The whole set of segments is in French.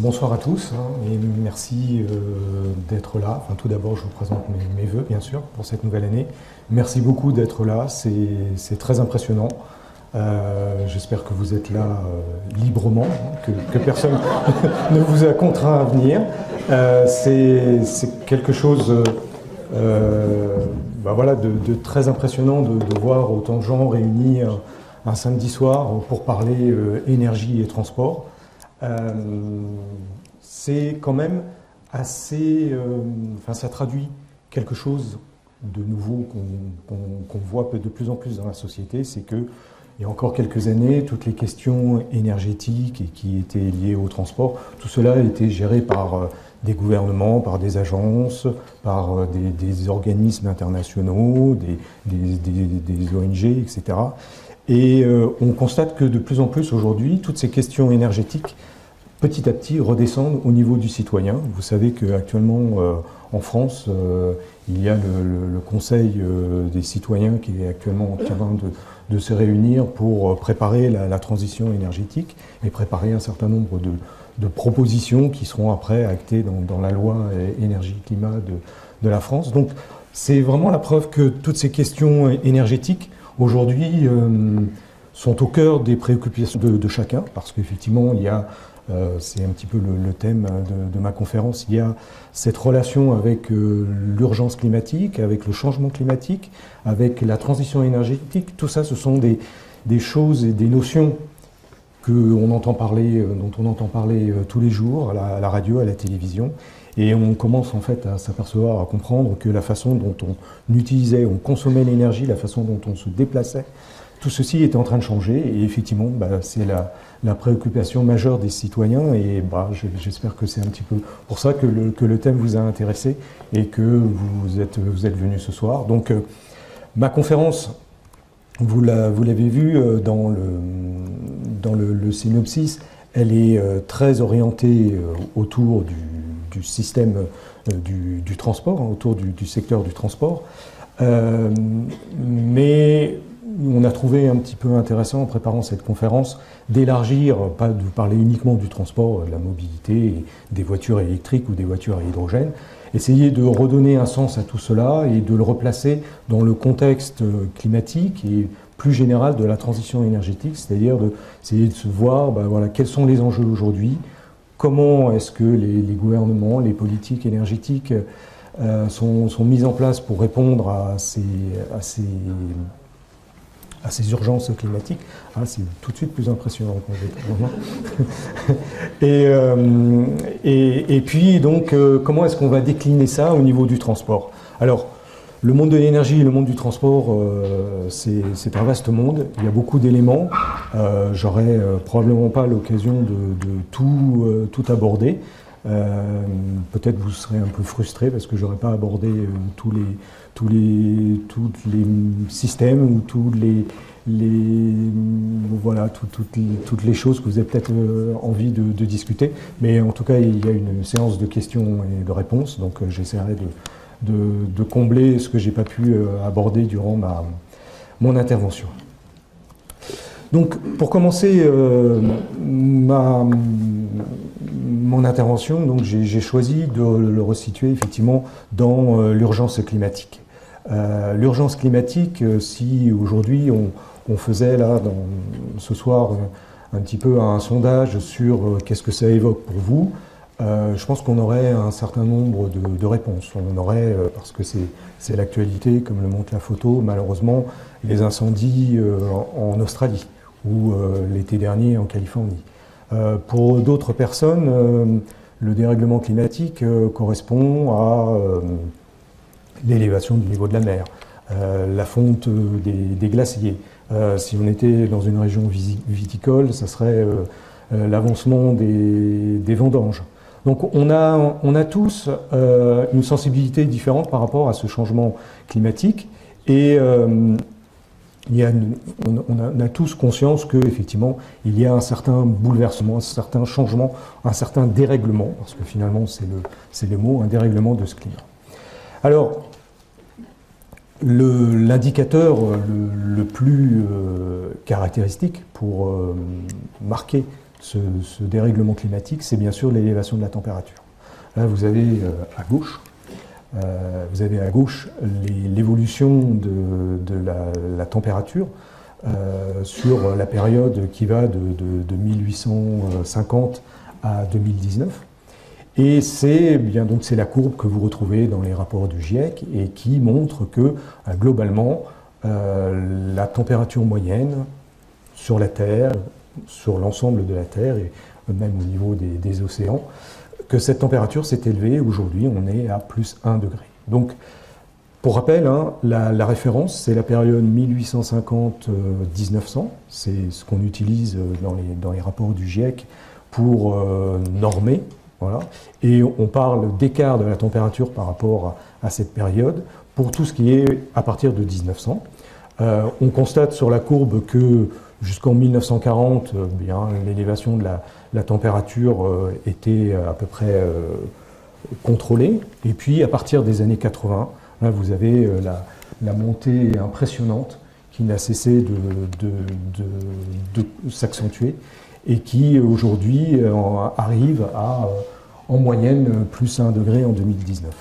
Bonsoir à tous et merci d'être là. Enfin, tout d'abord, je vous présente mes vœux, bien sûr, pour cette nouvelle année. Merci beaucoup d'être là, c'est très impressionnant. J'espère que vous êtes là librement, que personne ne vous a contraint à venir. C'est quelque chose voilà, de très impressionnant de voir autant de gens réunis un samedi soir pour parler énergie et transport. C'est quand même assez... ça traduit quelque chose de nouveau qu'on voit de plus en plus dans la société, c'est que il y a encore quelques années, toutes les questions énergétiques et qui étaient liées au transport, tout cela était géré par des gouvernements, par des agences, par des organismes internationaux, des ONG, etc. Et on constate que de plus en plus aujourd'hui, toutes ces questions énergétiques, petit à petit, redescendent au niveau du citoyen. Vous savez qu'actuellement, en France, il y a le Conseil des citoyens qui est actuellement en train de se réunir pour préparer la transition énergétique et préparer un certain nombre de propositions qui seront après actées dans la loi énergie-climat de la France. Donc c'est vraiment la preuve que toutes ces questions énergétiques aujourd'hui sont au cœur des préoccupations de chacun, parce qu'effectivement il y a c'est un petit peu le thème de ma conférence. Il y a cette relation avec l'urgence climatique, avec le changement climatique, avec la transition énergétique. Tout ça, ce sont des choses et des notions dont on entend parler tous les jours à la radio, à la télévision. Et on commence en fait à s'apercevoir, à comprendre que la façon dont on utilisait, on consommait l'énergie, la façon dont on se déplaçait, tout ceci est en train de changer et effectivement, c'est la préoccupation majeure des citoyens et j'espère que c'est un petit peu pour ça que le thème vous a intéressé et que vous êtes venu ce soir. Donc, ma conférence, vous l'avez vu dans le synopsis, elle est très orientée autour du système du transport, autour du secteur du transport, mais on a trouvé un petit peu intéressant en préparant cette conférence d'élargir, pas de vous parler uniquement du transport, de la mobilité, des voitures électriques ou des voitures à hydrogène, essayer de redonner un sens à tout cela et de le replacer dans le contexte climatique et plus général de la transition énergétique, c'est-à-dire d'essayer de se voir quels sont les enjeux aujourd'hui, comment est-ce que les gouvernements, les politiques énergétiques sont mises en place pour répondre à ces urgences climatiques. C'est tout de suite plus impressionnant et puis donc comment est-ce qu'on va décliner ça au niveau du transport? Alors le monde de l'énergie et le monde du transport, c'est un vaste monde, il y a beaucoup d'éléments, j'aurai probablement pas l'occasion de tout aborder. Peut-être vous serez un peu frustré parce que j'aurais pas abordé tous les systèmes ou toutes les choses que vous avez peut-être envie de discuter. Mais en tout cas, il y a une séance de questions et de réponses, donc j'essaierai de combler ce que j'ai pas pu aborder durant mon intervention. Donc, pour commencer mon intervention, donc j'ai choisi de le resituer effectivement dans l'urgence climatique. L'urgence climatique, si aujourd'hui on faisait là ce soir un petit peu un sondage sur qu'est-ce que ça évoque pour vous, je pense qu'on aurait un certain nombre de réponses. On aurait, parce que c'est l'actualité, comme le montre la photo, malheureusement, les incendies en Australie ou l'été dernier en Californie. Pour d'autres personnes, le dérèglement climatique correspond à l'élévation du niveau de la mer, la fonte des glaciers. Si on était dans une région viticole, ça serait l'avancement des vendanges. Donc on a tous une sensibilité différente par rapport à ce changement climatique et on a tous conscience qu'effectivement, il y a un certain bouleversement, un certain changement, un certain dérèglement, parce que finalement, c'est le mot, un dérèglement de ce climat. Alors, l'indicateur le plus caractéristique pour marquer ce dérèglement climatique, c'est bien sûr l'élévation de la température. Là, vous avez à gauche l'évolution de la température sur la période qui va de 1850 à 2019. Et c'est la courbe que vous retrouvez dans les rapports du GIEC et qui montre que globalement, la température moyenne sur la Terre, sur l'ensemble de la Terre et même au niveau des océans, que cette température s'est élevée. Aujourd'hui, on est à plus 1 degré. Donc, pour rappel, hein, la référence, c'est la période 1850-1900. C'est ce qu'on utilise dans les rapports du GIEC pour normer. Voilà. Et on parle d'écart de la température par rapport à cette période pour tout ce qui est à partir de 1900. On constate sur la courbe que jusqu'en 1940, l'élévation de la température était à peu près contrôlée. Et puis à partir des années 80, là, vous avez la montée impressionnante qui n'a cessé de s'accentuer et qui aujourd'hui arrive à en moyenne plus 1 degré en 2019.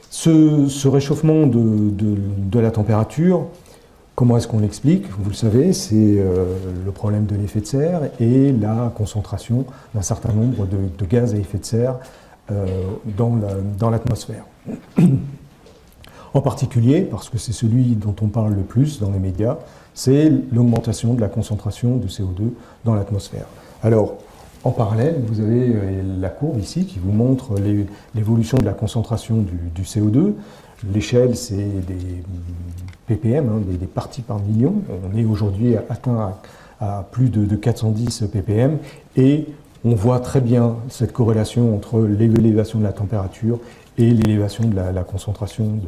Ce réchauffement de la température, comment est-ce qu'on l'explique? Vous le savez, c'est le problème de l'effet de serre et la concentration d'un certain nombre de gaz à effet de serre dans l'atmosphère. En particulier, parce que c'est celui dont on parle le plus dans les médias, c'est l'augmentation de la concentration de CO2 dans l'atmosphère. Alors, en parallèle, vous avez la courbe ici qui vous montre l'évolution de la concentration du CO2. L'échelle, c'est des ppm, hein, des parties par million. On est aujourd'hui atteint à plus de 410 ppm et on voit très bien cette corrélation entre l'élévation de la température et l'élévation de la concentration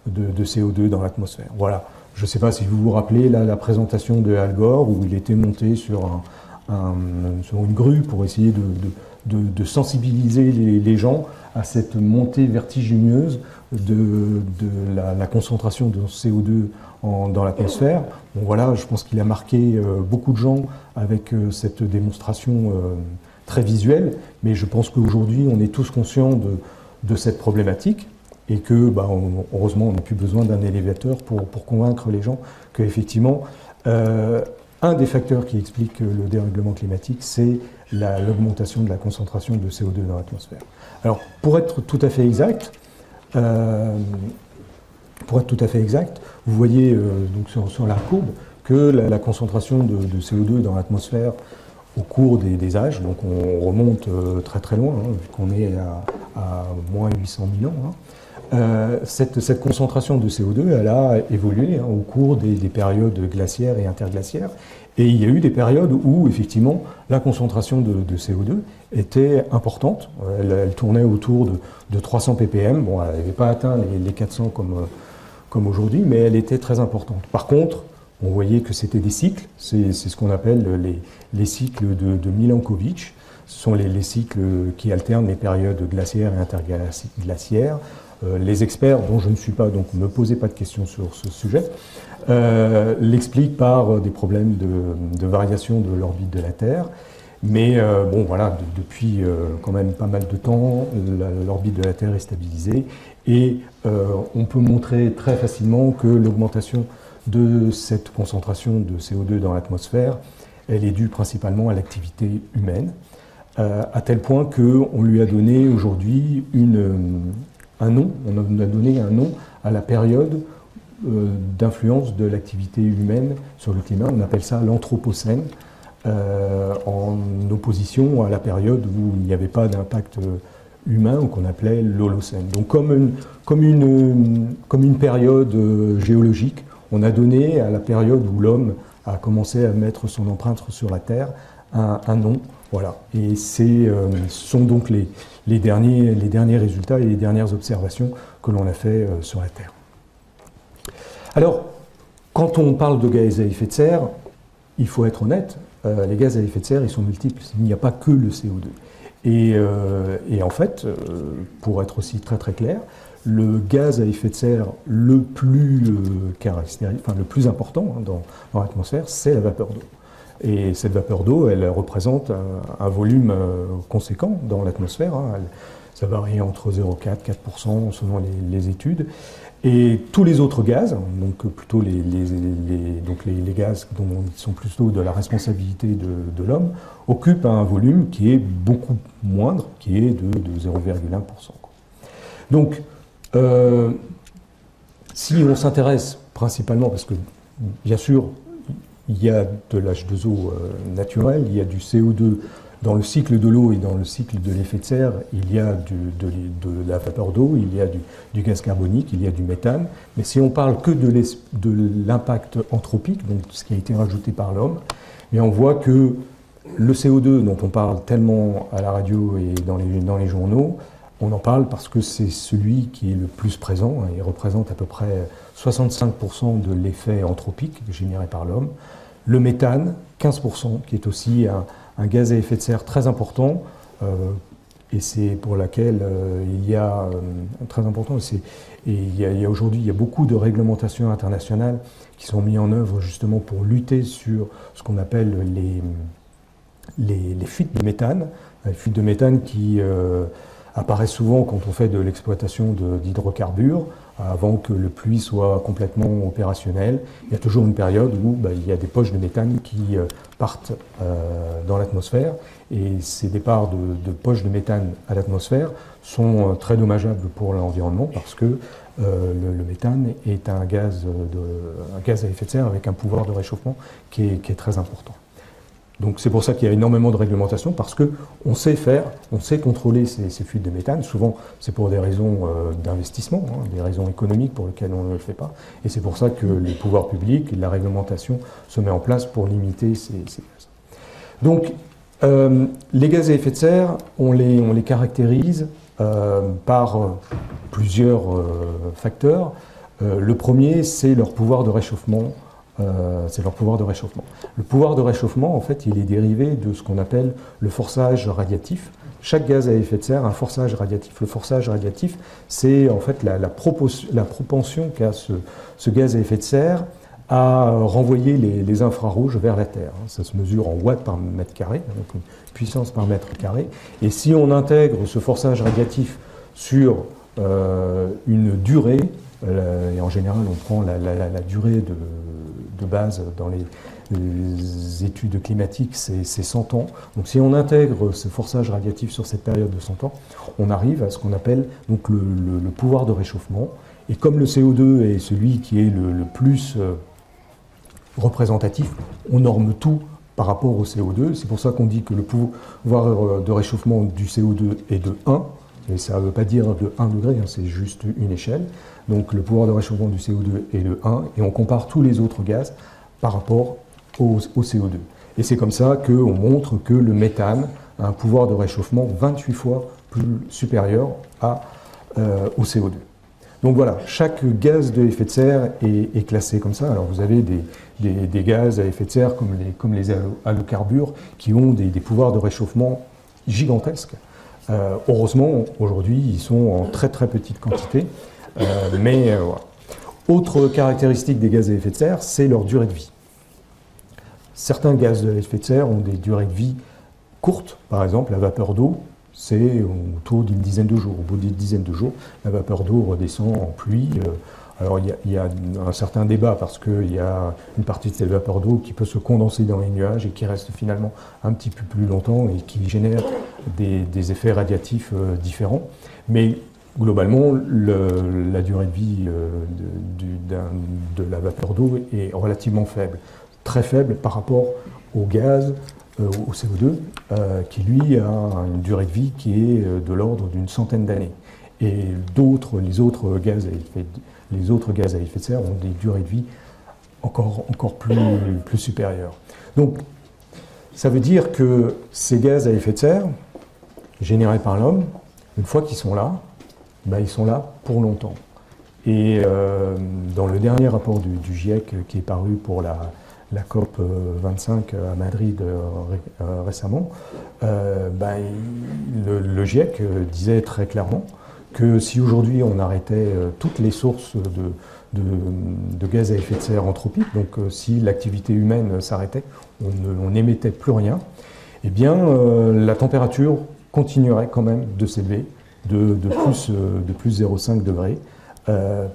de CO2 dans l'atmosphère. Voilà. Je ne sais pas si vous vous rappelez la présentation de Al Gore où il était monté sur une grue pour essayer de sensibiliser les gens à cette montée vertigineuse de la concentration de CO2 dans l'atmosphère. Bon, voilà, je pense qu'il a marqué beaucoup de gens avec cette démonstration très visuelle, mais je pense qu'aujourd'hui on est tous conscients de cette problématique et que, heureusement, on n'a plus besoin d'un élévateur pour convaincre les gens qu'effectivement, un des facteurs qui explique le dérèglement climatique, c'est l'augmentation de la concentration de CO2 dans l'atmosphère. Alors, pour être tout à fait exact, vous voyez donc sur la courbe que la concentration de CO2 dans l'atmosphère au cours des âges, donc on remonte très très loin, hein, vu qu'on est à moins 800 000 ans, hein, cette concentration de CO2, elle a évolué au cours des périodes glaciaires et interglaciaires. Et il y a eu des périodes où, effectivement, la concentration de CO2 était importante. Elle tournait autour de 300 ppm. Bon, elle n'avait pas atteint les 400 comme aujourd'hui, mais elle était très importante. Par contre, on voyait que c'était des cycles. C'est ce qu'on appelle les cycles de Milankovitch. Ce sont les cycles qui alternent les périodes glaciaires et interglaciaires. Les experts, dont je ne suis pas, donc ne me posez pas de questions sur ce sujet, l'expliquent par des problèmes de variation de l'orbite de la Terre. Mais bon, voilà, depuis quand même pas mal de temps, l'orbite de la Terre est stabilisée et on peut montrer très facilement que l'augmentation de cette concentration de CO2 dans l'atmosphère, elle est due principalement à l'activité humaine, à tel point qu'on lui a donné aujourd'hui un nom, on a donné un nom à la période d'influence de l'activité humaine sur le climat. On appelle ça l'Anthropocène, en opposition à la période où il n'y avait pas d'impact humain, ou qu'on appelait l'Holocène. Donc comme une période géologique, on a donné à la période où l'homme a commencé à mettre son empreinte sur la Terre un nom. Voilà. Et ce sont donc les derniers résultats et les dernières observations que l'on a fait sur la Terre. Alors, quand on parle de gaz à effet de serre, il faut être honnête, les gaz à effet de serre, ils sont multiples. Il n'y a pas que le CO2. Et en fait, pour être aussi très très clair, le gaz à effet de serre le plus important, hein, dans l'atmosphère, c'est la vapeur d'eau. Et cette vapeur d'eau, elle représente un volume conséquent dans l'atmosphère. Hein. Ça varie entre 0,4 et 4% selon les études. Et tous les autres gaz, donc plutôt les gaz qui sont plutôt de la responsabilité de l'homme, occupent un volume qui est beaucoup moindre, qui est de 0,1%. Donc, si on s'intéresse principalement, parce que bien sûr, il y a de l'H2O naturel, il y a du CO2 dans le cycle de l'eau et dans le cycle de l'effet de serre, il y a de la vapeur d'eau, il y a du gaz carbonique, il y a du méthane. Mais si on parle que de l'impact anthropique, donc ce qui a été rajouté par l'homme, on voit que le CO2 dont on parle tellement à la radio et dans les journaux, on en parle parce que c'est celui qui est le plus présent. Il représente à peu près 65% de l'effet anthropique généré par l'homme. Le méthane, 15%, qui est aussi un gaz à effet de serre très important, et c'est pour laquelle il y a très important. Aujourd'hui, il y a beaucoup de réglementations internationales qui sont mises en œuvre justement pour lutter sur ce qu'on appelle les fuites de méthane. Les fuites de méthane qui apparaissent souvent quand on fait de l'exploitation d'hydrocarbures, avant que le puits soit complètement opérationnel. Il y a toujours une période où il y a des poches de méthane qui partent dans l'atmosphère, et ces départs de poches de méthane à l'atmosphère sont très dommageables pour l'environnement parce que le méthane est un gaz à effet de serre avec un pouvoir de réchauffement qui est très important. Donc c'est pour ça qu'il y a énormément de réglementation, parce qu'on sait on sait contrôler ces fuites de méthane. Souvent, c'est pour des raisons d'investissement, des raisons économiques pour lesquelles on ne le fait pas. Et c'est pour ça que les pouvoirs publics, la réglementation se met en place pour limiter ces gaz. Donc, les gaz à effet de serre, on les caractérise par plusieurs facteurs. Le premier, c'est leur pouvoir de réchauffement. Le pouvoir de réchauffement, en fait, il est dérivé de ce qu'on appelle le forçage radiatif. Chaque gaz à effet de serre a un forçage radiatif. Le forçage radiatif, c'est en fait la propension qu'a ce gaz à effet de serre à renvoyer les infrarouges vers la Terre. Ça se mesure en watts par mètre carré, donc une puissance par mètre carré. Et si on intègre ce forçage radiatif sur une durée, et en général on prend la durée de base dans les études climatiques, c'est 100 ans. Donc si on intègre ce forçage radiatif sur cette période de 100 ans, on arrive à ce qu'on appelle donc le pouvoir de réchauffement. Et comme le CO2 est celui qui est le plus représentatif, on norme tout par rapport au CO2. C'est pour ça qu'on dit que le pouvoir de réchauffement du CO2 est de 1, et ça ne veut pas dire de 1 degré, c'est juste une échelle. Donc le pouvoir de réchauffement du CO2 est de 1, et on compare tous les autres gaz par rapport au CO2. Et c'est comme ça qu'on montre que le méthane a un pouvoir de réchauffement 28 fois plus supérieur au CO2. Donc voilà, chaque gaz de effet de serre est classé comme ça. Alors vous avez des gaz à effet de serre comme les halocarbures qui ont des pouvoirs de réchauffement gigantesques. Heureusement, aujourd'hui, ils sont en très très petite quantité. Voilà. Autre caractéristique des gaz à effet de serre, c'est leur durée de vie. Certains gaz à effet de serre ont des durées de vie courtes. Par exemple, la vapeur d'eau, c'est autour d'une dizaine de jours. Au bout d'une dizaine de jours, la vapeur d'eau redescend en pluie. Alors il y a un certain débat parce qu'il y a une partie de cette vapeur d'eau qui peut se condenser dans les nuages et qui reste finalement un petit peu plus longtemps et qui génère des effets radiatifs différents. Mais globalement, la durée de vie de la vapeur d'eau est relativement faible. Très faible par rapport au gaz, au CO2, qui lui a une durée de vie qui est de l'ordre d'une centaine d'années. Et les autres gaz à effet de serre ont des durées de vie encore plus supérieures. Donc, ça veut dire que ces gaz à effet de serre, générés par l'homme, une fois qu'ils sont là, ils sont là pour longtemps. Et dans le dernier rapport du GIEC qui est paru pour la COP 25 à Madrid récemment, le GIEC disait très clairement que si aujourd'hui on arrêtait toutes les sources de gaz à effet de serre anthropique, donc si l'activité humaine s'arrêtait, on n'émettait plus rien, eh bien la température continuerait quand même de s'élever de plus 0,5 degrés,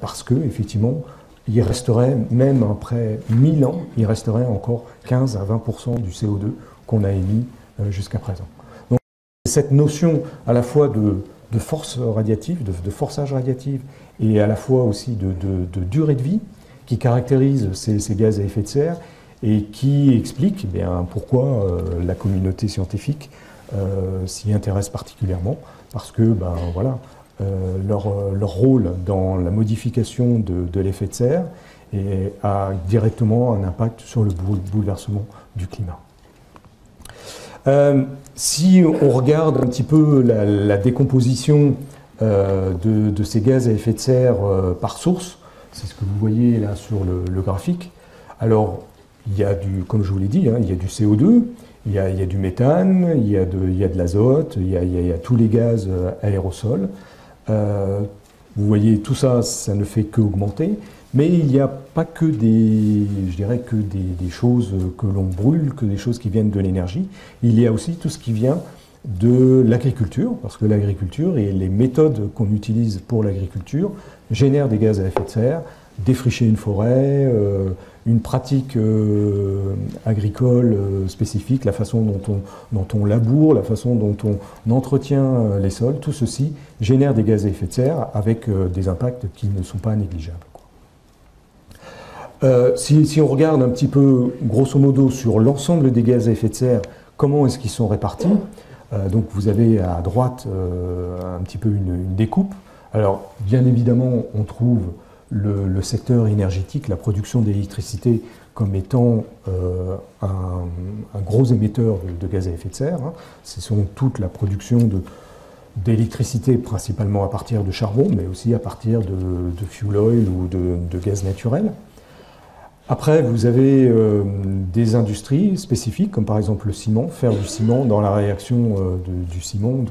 parce que effectivement, il resterait, même après 1000 ans, il resterait encore 15 à 20% du CO2 qu'on a émis jusqu'à présent. Donc cette notion à la fois de force radiative, de forçage radiatif, et à la fois aussi de durée de vie qui caractérise ces gaz à effet de serre et qui explique eh bien, pourquoi la communauté scientifique s'y intéresse particulièrement, parce que ben, voilà, leur rôle dans la modification de l'effet de serre a directement un impact sur le bouleversement du climat. Si on regarde un petit peu la décomposition de ces gaz à effet de serre par source, c'est ce que vous voyez là sur le graphique. Alors, il y a comme je vous l'ai dit, hein, il y a du CO2, il y a du méthane, il y a de l'azote, il y a tous les gaz aérosols. Vous voyez, tout ça, ça ne fait qu'augmenter, mais il n'y a pas que je dirais que des choses que l'on brûle, que des choses qui viennent de l'énergie. Il y a aussi tout ce qui vient de l'agriculture, parce que l'agriculture et les méthodes qu'on utilise pour l'agriculture génèrent des gaz à effet de serre. Défricher une forêt, une pratique agricole spécifique, la façon dont on laboure, la façon dont on entretient les sols, tout ceci génère des gaz à effet de serre avec des impacts qui ne sont pas négligeables. Si on regarde un petit peu, grosso modo, sur l'ensemble des gaz à effet de serre, comment est-ce qu'ils sont répartis? Donc vous avez à droite un petit peu une découpe. Alors, bien évidemment, on trouve le secteur énergétique, la production d'électricité, comme étant un gros émetteur de gaz à effet de serre. Hein. Ce sont toute la production d'électricité, principalement à partir de charbon, mais aussi à partir de fuel oil ou de gaz naturel. Après, vous avez des industries spécifiques, comme par exemple le ciment, faire du ciment dans la réaction du ciment,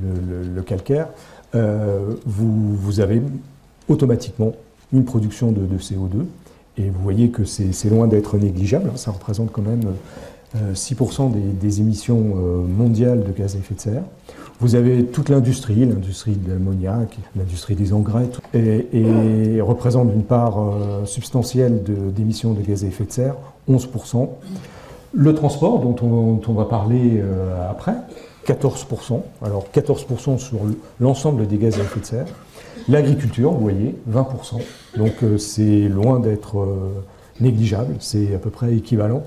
le calcaire. Vous avez automatiquement une production de CO2, et vous voyez que c'est loin d'être négligeable, ça représente quand même 6% des émissions mondiales de gaz à effet de serre. Vous avez toute l'industrie de l'ammoniac, l'industrie des engrais, et représente une part substantielle d'émissions de gaz à effet de serre, 11%. Le transport, dont on va parler après, 14%, alors 14% sur l'ensemble des gaz à effet de serre. L'agriculture, vous voyez, 20%. Donc c'est loin d'être négligeable, c'est à peu près équivalent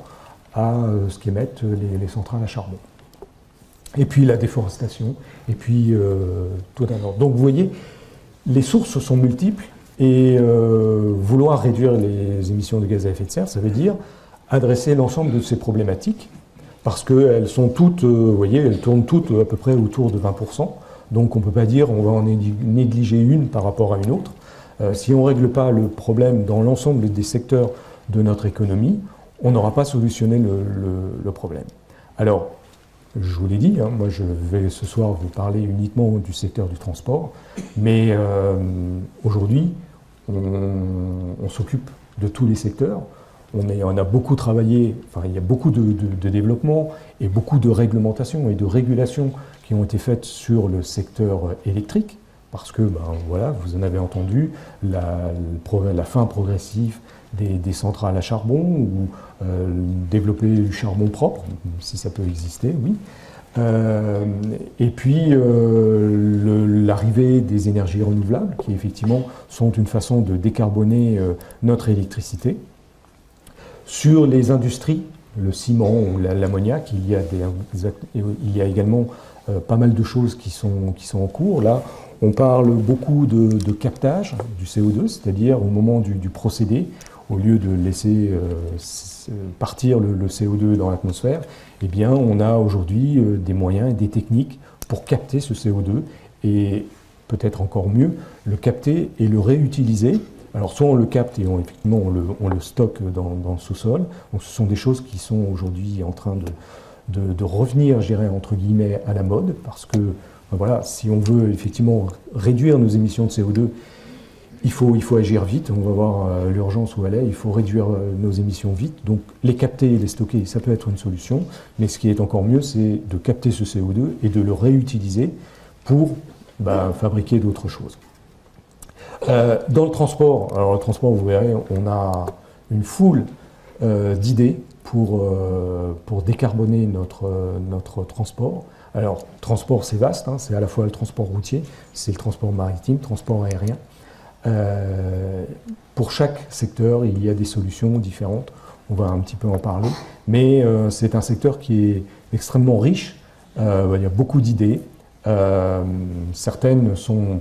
à ce qu'émettent les centrales à charbon. Et puis la déforestation, et puis tout un ordre. Donc vous voyez, les sources sont multiples, et vouloir réduire les émissions de gaz à effet de serre, ça veut dire adresser l'ensemble de ces problématiques, parce qu'elles sont toutes, vous voyez, elles tournent toutes à peu près autour de 20%. Donc on ne peut pas dire on va en négliger une par rapport à une autre. Si on ne règle pas le problème dans l'ensemble des secteurs de notre économie, on n'aura pas solutionné le problème. Alors, je vous l'ai dit, hein, moi je vais ce soir vous parler uniquement du secteur du transport, mais aujourd'hui, on s'occupe de tous les secteurs. On a beaucoup travaillé, enfin il y a beaucoup de développement et beaucoup de réglementation et de régulation qui ont été faites sur le secteur électrique, parce que, ben, voilà, vous en avez entendu, la fin progressive des centrales à charbon, ou développer du charbon propre, si ça peut exister, oui. Et puis l'arrivée des énergies renouvelables, qui effectivement sont une façon de décarboner notre électricité. Sur les industries, le ciment ou l'ammoniac, il y a également pas mal de choses qui sont en cours. Là, on parle beaucoup de captage du CO2, c'est-à-dire au moment du procédé, au lieu de laisser partir le CO2 dans l'atmosphère, eh bien, on a aujourd'hui des moyens et des techniques pour capter ce CO2 et peut-être encore mieux, le capter et le réutiliser. Alors soit on le capte et effectivement on le stocke dans le sous-sol. Donc ce sont des choses qui sont aujourd'hui en train de revenir, je dirais, entre guillemets, à la mode, parce que voilà, si on veut effectivement réduire nos émissions de CO2, il faut agir vite. On va voir l'urgence où elle est. Il faut réduire nos émissions vite. Donc les capter et les stocker, ça peut être une solution. Mais ce qui est encore mieux, c'est de capter ce CO2 et de le réutiliser pour fabriquer d'autres choses. Dans le transport, alors le transport, vous verrez, on a une foule d'idées pour décarboner notre transport. Alors, transport, c'est vaste, hein, c'est à la fois le transport routier, c'est le transport maritime, le transport aérien. Pour chaque secteur, il y a des solutions différentes. On va un petit peu en parler. Mais c'est un secteur qui est extrêmement riche. Il y a beaucoup d'idées. Certaines sont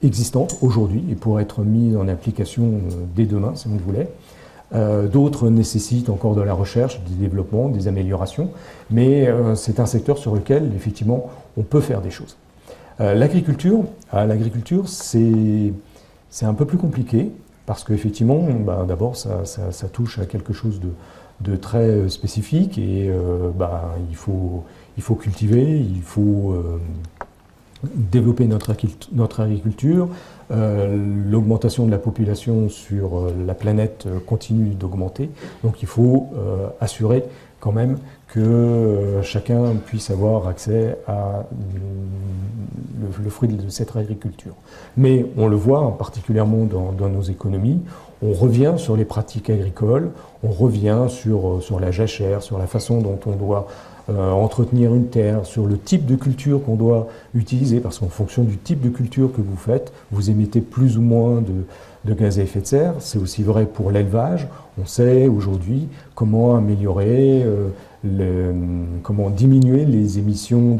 existantes aujourd'hui et pourraient être mises en application dès demain, si on le voulait. D'autres nécessitent encore de la recherche, des développements, des améliorations. Mais c'est un secteur sur lequel, effectivement, on peut faire des choses. L'agriculture, c'est un peu plus compliqué parce qu'effectivement, d'abord, ça touche à quelque chose de très spécifique et il faut cultiver, il faut développer notre agriculture. L'augmentation de la population sur la planète continue d'augmenter, donc il faut assurer quand même que chacun puisse avoir accès à le fruit de cette agriculture. Mais on le voit particulièrement dans nos économies, on revient sur les pratiques agricoles, on revient sur la jachère, sur la façon dont on doit entretenir une terre, sur le type de culture qu'on doit utiliser, parce qu'en fonction du type de culture que vous faites, vous émettez plus ou moins de gaz à effet de serre. C'est aussi vrai pour l'élevage. On sait aujourd'hui comment améliorer, comment diminuer les émissions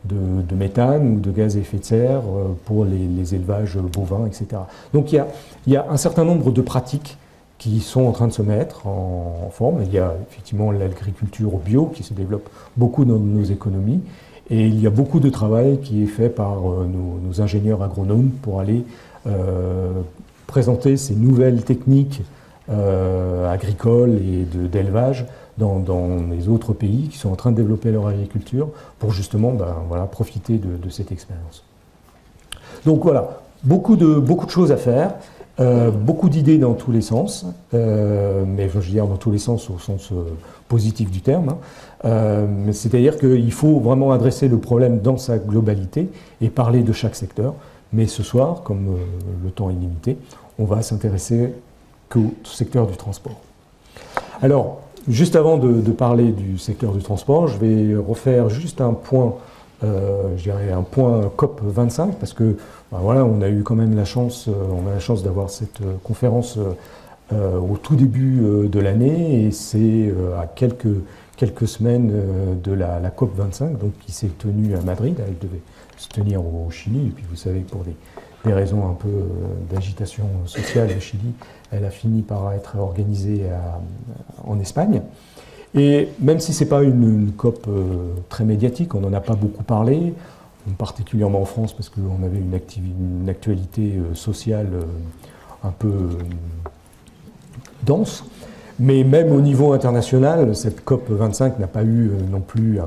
de méthane ou de gaz à effet de serre pour les élevages bovins, etc. Donc il y a un certain nombre de pratiques qui sont en train de se mettre en forme. Il y a effectivement l'agriculture bio qui se développe beaucoup dans nos économies. Et il y a beaucoup de travail qui est fait par nos ingénieurs agronomes pour aller présenter ces nouvelles techniques agricoles et d'élevage dans les autres pays qui sont en train de développer leur agriculture pour justement profiter de cette expérience. Donc voilà, beaucoup de choses à faire. Beaucoup d'idées dans tous les sens, mais je veux dire dans tous les sens au sens positif du terme. C'est-à-dire qu'il faut vraiment adresser le problème dans sa globalité et parler de chaque secteur. Mais ce soir, comme le temps est limité, on va s'intéresser qu'au secteur du transport. Alors, juste avant de parler du secteur du transport, je vais refaire juste un point, je dirais un point COP25, parce que voilà, on a eu quand même la chance d'avoir cette conférence au tout début de l'année, et c'est à quelques semaines de la COP25, donc qui s'est tenue à Madrid. Elle devait se tenir au Chili, et puis vous savez que pour des raisons un peu d'agitation sociale au Chili, elle a fini par être organisée en Espagne. Et même si ce n'est pas une COP très médiatique, on n'en a pas beaucoup parlé, particulièrement en France, parce qu'on avait une actualité sociale un peu dense. Mais même au niveau international, cette COP25 n'a pas eu non plus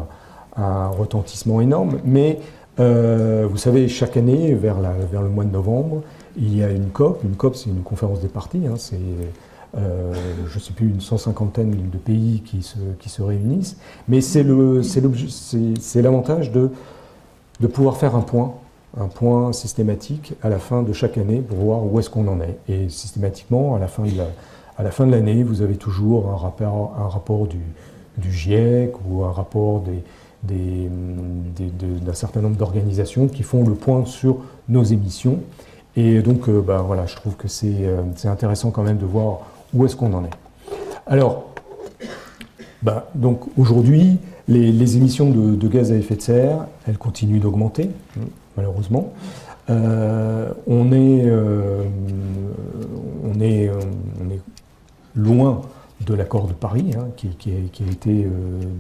un retentissement énorme. Mais vous savez, chaque année, vers le mois de novembre, il y a une COP. Une COP, c'est une conférence des parties. Hein, c'est, je ne sais plus, une 150aine de pays qui se réunissent. Mais c'est l'avantage de pouvoir faire un point systématique à la fin de chaque année pour voir où est-ce qu'on en est. Et systématiquement, à la fin de l'année, vous avez toujours un rapport du GIEC ou un rapport d'un certain nombre d'organisations qui font le point sur nos émissions. Et donc, voilà, je trouve que c'est intéressant quand même de voir où est-ce qu'on en est. Alors, donc aujourd'hui, les émissions de gaz à effet de serre, elles continuent d'augmenter, malheureusement. On est loin de l'accord de Paris, hein, qui a été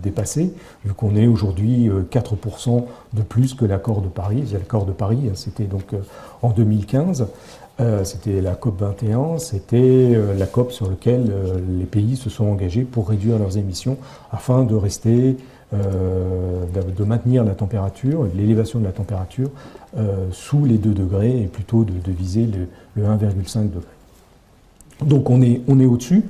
dépassé, vu qu'on est aujourd'hui 4% de plus que l'accord de Paris. L'accord de Paris, c'était donc en 2015. C'était la COP 21, c'était la COP sur laquelle les pays se sont engagés pour réduire leurs émissions afin de rester, de maintenir la température, l'élévation de la température sous les 2 degrés et plutôt de viser le 1,5 degré. Donc on est au-dessus.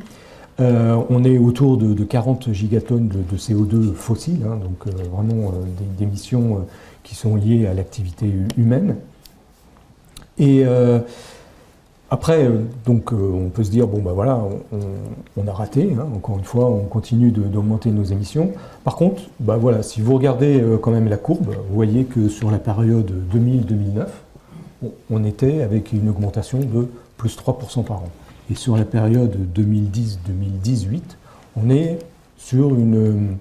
On est autour de 40 gigatonnes de CO2 fossiles, hein, donc vraiment des émissions qui sont liées à l'activité humaine. Et après, donc, on peut se dire, bon, ben voilà, on a raté, hein, encore une fois, on continue d'augmenter nos émissions. Par contre, ben voilà, si vous regardez quand même la courbe, vous voyez que sur la période 2000-2009, on était avec une augmentation de plus 3% par an. Et sur la période 2010-2018, on est sur une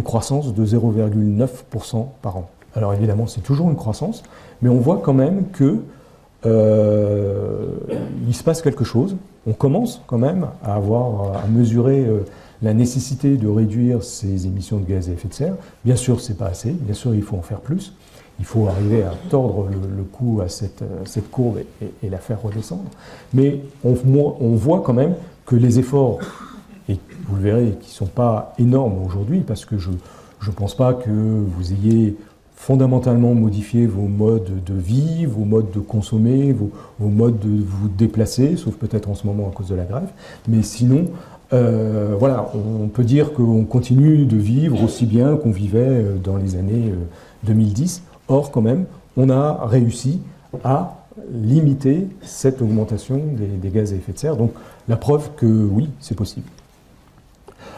croissance de 0,9% par an. Alors évidemment, c'est toujours une croissance, mais on voit quand même que il se passe quelque chose. On commence quand même à mesurer la nécessité de réduire ces émissions de gaz à effet de serre. Bien sûr, c'est pas assez. Bien sûr, il faut en faire plus. Il faut arriver à tordre le cou à cette courbe et la faire redescendre. Mais on voit quand même que les efforts, et vous le verrez, qui ne sont pas énormes aujourd'hui, parce que je ne pense pas que vous ayez fondamentalement modifié vos modes de vie, vos modes de consommer, vos modes de vous déplacer, sauf peut-être en ce moment à cause de la grève. Mais sinon, voilà, on peut dire qu'on continue de vivre aussi bien qu'on vivait dans les années 2010. Or, quand même, on a réussi à limiter cette augmentation des gaz à effet de serre. Donc, la preuve que oui, c'est possible.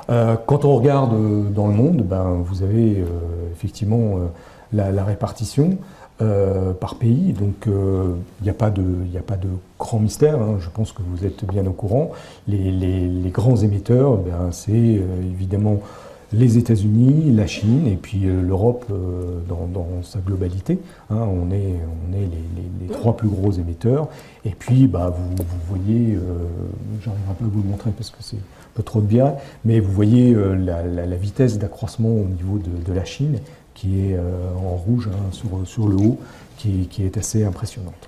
Quand on regarde dans le monde, ben, vous avez effectivement la répartition par pays. Donc, il n'y a pas de grand mystère. Hein. Je pense que vous êtes bien au courant. Les grands émetteurs, ben, c'est évidemment les États-Unis, la Chine et puis l'Europe dans sa globalité. Hein, on est les 3 plus gros émetteurs. Et puis, bah, vous voyez, j'arriverai pas à vous le montrer parce que c'est un peu trop de biais, mais vous voyez la vitesse d'accroissement au niveau de la Chine qui est en rouge hein, sur le haut, qui est assez impressionnante.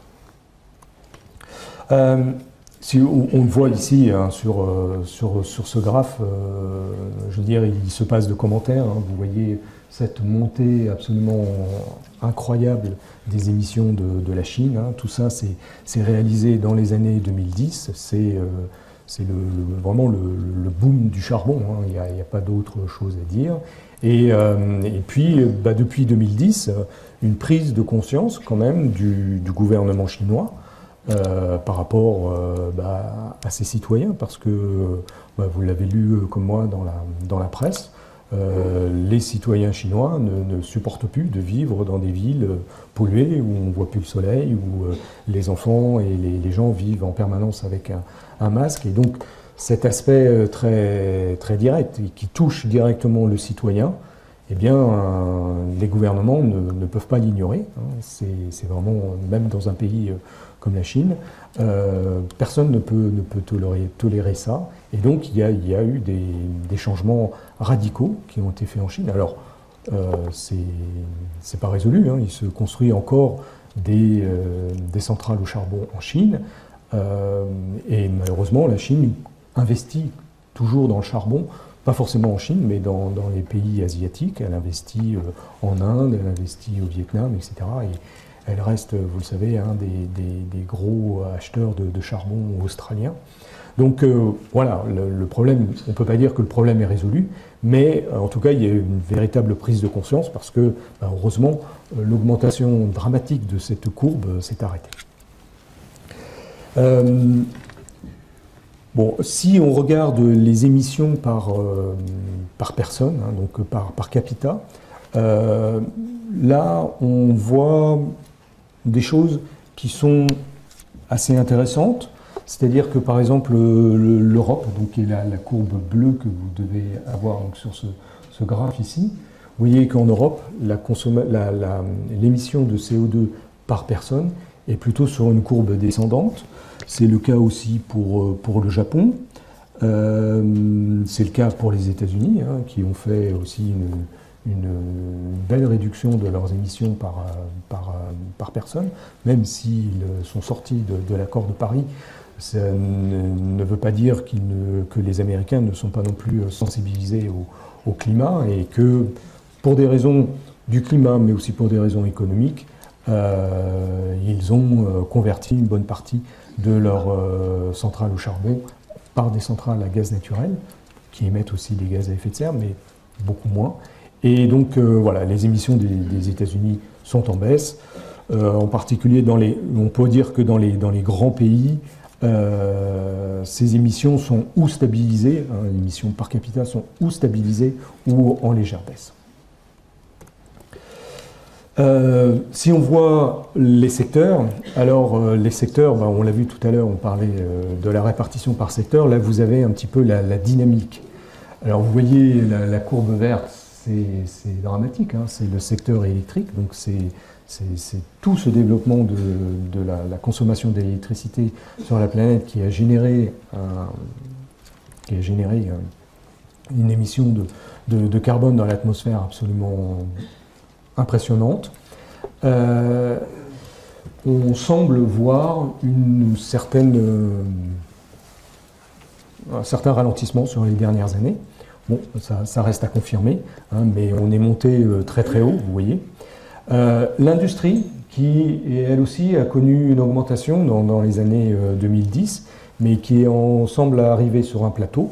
Si on le voit ici hein, sur ce graphe, je veux dire, il se passe de commentaires. Hein, vous voyez cette montée absolument incroyable des émissions de la Chine. Hein, tout ça, c'est réalisé dans les années 2010. C'est vraiment le boom du charbon. Hein, il n'y a pas d'autre chose à dire. Et puis, bah, depuis 2010, une prise de conscience quand même du gouvernement chinois. Par rapport à ses citoyens, parce que vous l'avez lu comme moi dans la presse, les citoyens chinois ne supportent plus de vivre dans des villes polluées où on ne voit plus le soleil, où les enfants et les gens vivent en permanence avec un masque. Et donc cet aspect très, très direct, qui touche directement le citoyen, eh bien, les gouvernements ne peuvent pas l'ignorer. Hein. C'est vraiment, même dans un pays comme la Chine, personne ne peut tolérer ça. Et donc, il y a eu des changements radicaux qui ont été faits en Chine. Alors, c'est pas résolu. Hein. Il se construit encore des centrales au charbon en Chine. Et malheureusement, la Chine investit toujours dans le charbon. Pas forcément en Chine, mais dans les pays asiatiques. Elle investit en Inde, elle investit au Vietnam, etc. Et elle reste, vous le savez, un des gros acheteurs de charbon australiens. Donc voilà, le problème, on ne peut pas dire que le problème est résolu, mais en tout cas, il y a une véritable prise de conscience parce que, heureusement, l'augmentation dramatique de cette courbe s'est arrêtée. Bon, si on regarde les émissions par personne, hein, donc par capita, là on voit des choses qui sont assez intéressantes. C'est-à-dire que par exemple l'Europe, donc qui est la courbe bleue que vous devez avoir donc, sur ce graphe ici, vous voyez qu'en Europe, l'émission de CO2 par personne est plutôt sur une courbe descendante. C'est le cas aussi pour le Japon, c'est le cas pour les États-Unis, hein, qui ont fait aussi belle réduction de leurs émissions par personne, même s'ils sont sortis de l'accord de Paris. Ça ne veut pas dire que les Américains ne sont pas non plus sensibilisés au climat et que pour des raisons du climat, mais aussi pour des raisons économiques, ils ont converti une bonne partie de leurs centrales au charbon par des centrales à gaz naturel, qui émettent aussi des gaz à effet de serre, mais beaucoup moins. Et donc voilà, les émissions des États-Unis sont en baisse, en particulier on peut dire que dans les grands pays, ces émissions sont ou stabilisées, hein, les émissions par capita sont ou stabilisées ou en légère baisse. Si on voit les secteurs, alors les secteurs, ben, on l'a vu tout à l'heure, on parlait de la répartition par secteur, là vous avez un petit peu la dynamique. Alors vous voyez la courbe verte, c'est dramatique, hein, c'est le secteur électrique, donc c'est tout ce développement de la consommation d'électricité sur la planète qui a généré une émission de carbone dans l'atmosphère absolument impressionnante. On semble voir un certain ralentissement sur les dernières années. Bon, ça reste à confirmer, hein, mais on est monté très très haut, vous voyez. L'industrie, qui elle aussi a connu une augmentation dans les années 2010, mais qui semble arriver sur un plateau.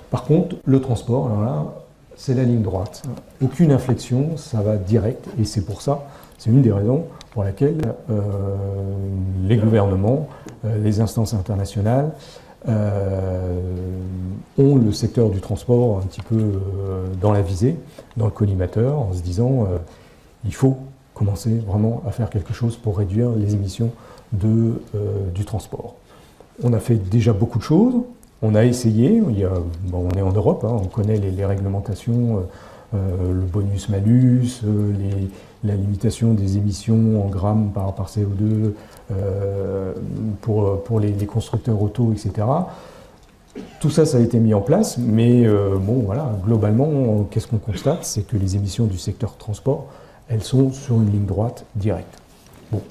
Par contre, le transport, alors là, c'est la ligne droite. Aucune inflexion, ça va direct, et c'est pour ça, c'est une des raisons pour laquelle les gouvernements, les instances internationales ont le secteur du transport un petit peu dans la visée, dans le collimateur, en se disant il faut commencer vraiment à faire quelque chose pour réduire les émissions du transport. On a fait déjà beaucoup de choses. On a essayé, on est en Europe, hein, on connaît les réglementations, le bonus-malus, la limitation des émissions en grammes par CO2 pour les constructeurs auto, etc. Tout ça, ça a été mis en place, mais bon, voilà, globalement, qu'est-ce qu'on constate? C'est que les émissions du secteur transport, elles sont sur une ligne droite directe. Bon.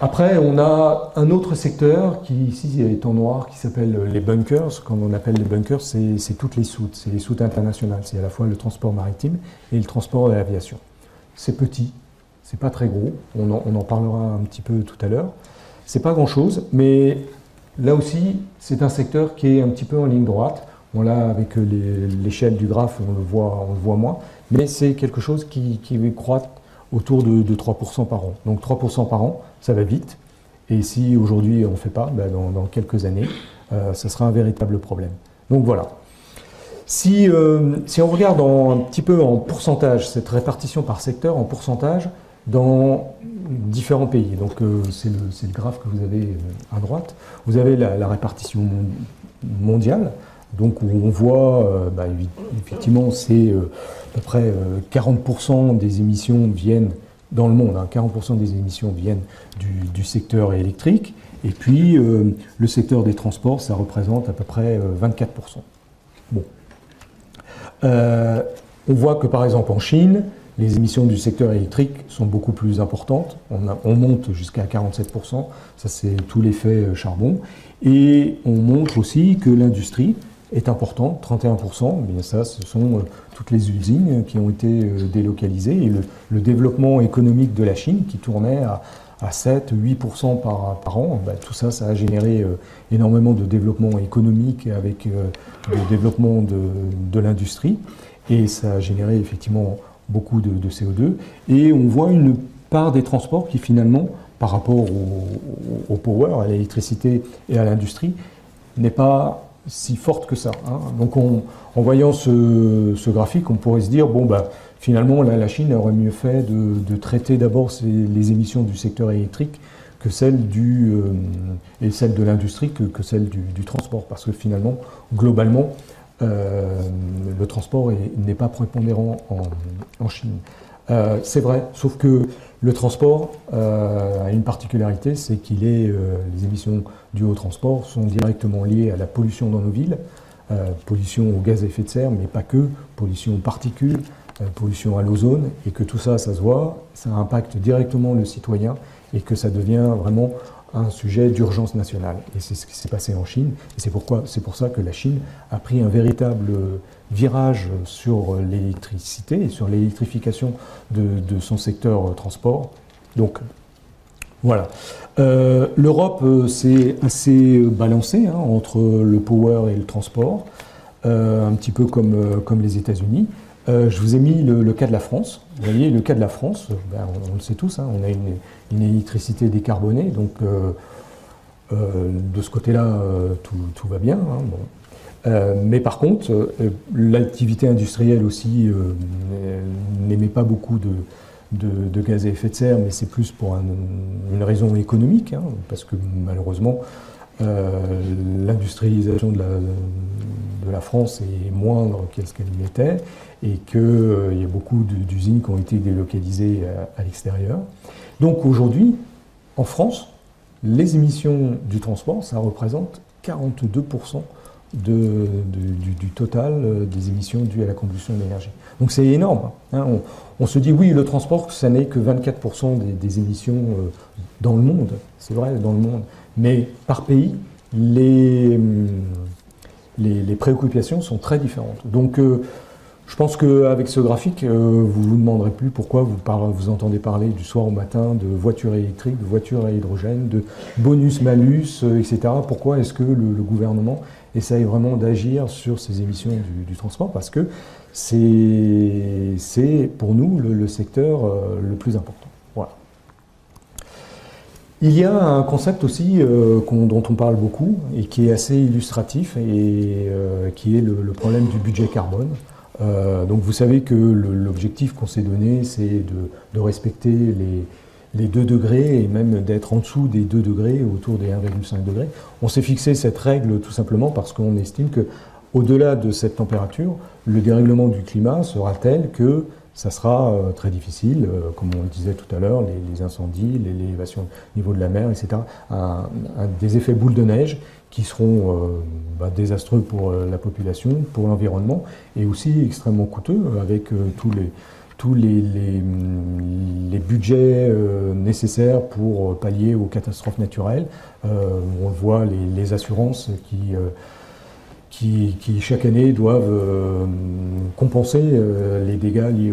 Après, on a un autre secteur qui ici est en noir, qui s'appelle les bunkers. Quand on appelle les bunkers, c'est toutes les soutes, c'est les soutes internationales. C'est à la fois le transport maritime et le transport de l'aviation. C'est petit, c'est pas très gros. On en parlera un petit peu tout à l'heure. C'est pas grand-chose, mais là aussi, c'est un secteur qui est un petit peu en ligne droite. On l'a avec l'échelle du graphe, on le voit moins, mais c'est quelque chose qui croît autour de 3% par an. Donc 3% par an, ça va vite. Et si aujourd'hui on ne fait pas, ben dans quelques années, ça sera un véritable problème. Donc voilà. Si on regarde un petit peu en pourcentage, cette répartition par secteur en pourcentage dans différents pays, donc c'est le graphe que vous avez à droite, vous avez la répartition mondiale, donc où on voit, effectivement, c'est à peu près 40% des émissions viennent dans le monde, hein, 40% des émissions viennent du secteur électrique, et puis le secteur des transports, ça représente à peu près 24%. Bon. On voit que par exemple en Chine, les émissions du secteur électrique sont beaucoup plus importantes, on monte jusqu'à 47%, ça c'est tout l'effet charbon, et on montre aussi que l'industrie est importante, 31%, mais ça ce sont toutes les usines qui ont été délocalisées, et le développement économique de la Chine qui tournait à 7-8% par an, tout ça, ça a généré énormément de développement économique avec le développement de l'industrie, et ça a généré effectivement beaucoup de CO2, et on voit une part des transports qui finalement, par rapport au power, à l'électricité et à l'industrie, n'est pas si forte que ça, hein. Donc en voyant ce graphique, on pourrait se dire, bon, finalement, la Chine aurait mieux fait de traiter d'abord les émissions du secteur électrique que celles et celles de l'industrie que celles du transport, parce que finalement, globalement, le transport n'est pas prépondérant en Chine. C'est vrai, sauf que le transport a une particularité, c'est les émissions dues au transport sont directement liées à la pollution dans nos villes, pollution aux gaz à effet de serre, mais pas que, pollution aux particules, pollution à l'ozone, et que tout ça, ça se voit, ça impacte directement le citoyen, et que ça devient vraiment un sujet d'urgence nationale. Et c'est ce qui s'est passé en Chine, et c'est pour ça que la Chine a pris un véritable virage sur l'électricité et sur l'électrification de son secteur transport. Donc, voilà. L'Europe, c'est assez balancé entre le power et le transport, un petit peu comme les États-Unis. Je vous ai mis le cas de la France. Vous voyez, le cas de la France, on le sait tous, on a une électricité décarbonée, donc de ce côté-là, tout va bien. Mais par contre, l'activité industrielle aussi n'émet pas beaucoup de gaz à effet de serre, mais c'est plus pour une raison économique, parce que malheureusement, l'industrialisation de la France est moindre qu'est-ce qu'elle l'était, et qu'il y a beaucoup d'usines qui ont été délocalisées à l'extérieur. Donc aujourd'hui, en France, les émissions du transport, ça représente 42% du total des émissions dues à la combustion de l'énergie. Donc c'est énorme. On se dit, oui, le transport, ça n'est que 24% des émissions dans le monde. C'est vrai, dans le monde. Mais par pays, les préoccupations sont très différentes. Donc je pense qu'avec ce graphique, vous ne vous demanderez plus pourquoi vous entendez parler du soir au matin de voitures électriques, de voitures à hydrogène, de bonus-malus, etc. Pourquoi est-ce que le gouvernement essaye vraiment d'agir sur ces émissions du transport? Parce que c'est pour nous le secteur le plus important. Voilà. Il y a un concept aussi dont on parle beaucoup et qui est assez illustratif et qui est le problème du budget carbone. Donc vous savez que l'objectif qu'on s'est donné, c'est de respecter les 2 degrés et même d'être en dessous des 2 degrés, autour des 1,5 degrés. On s'est fixé cette règle tout simplement parce qu'on estime qu'au-delà de cette température, le dérèglement du climat sera tel que ça sera très difficile, comme on le disait tout à l'heure, les incendies, l'élévation du niveau de la mer, etc. Des effets boules de neige qui seront désastreux pour la population, pour l'environnement, et aussi extrêmement coûteux avec tous les budgets nécessaires pour pallier aux catastrophes naturelles. On voit les assurances qui chaque année doivent compenser les dégâts liés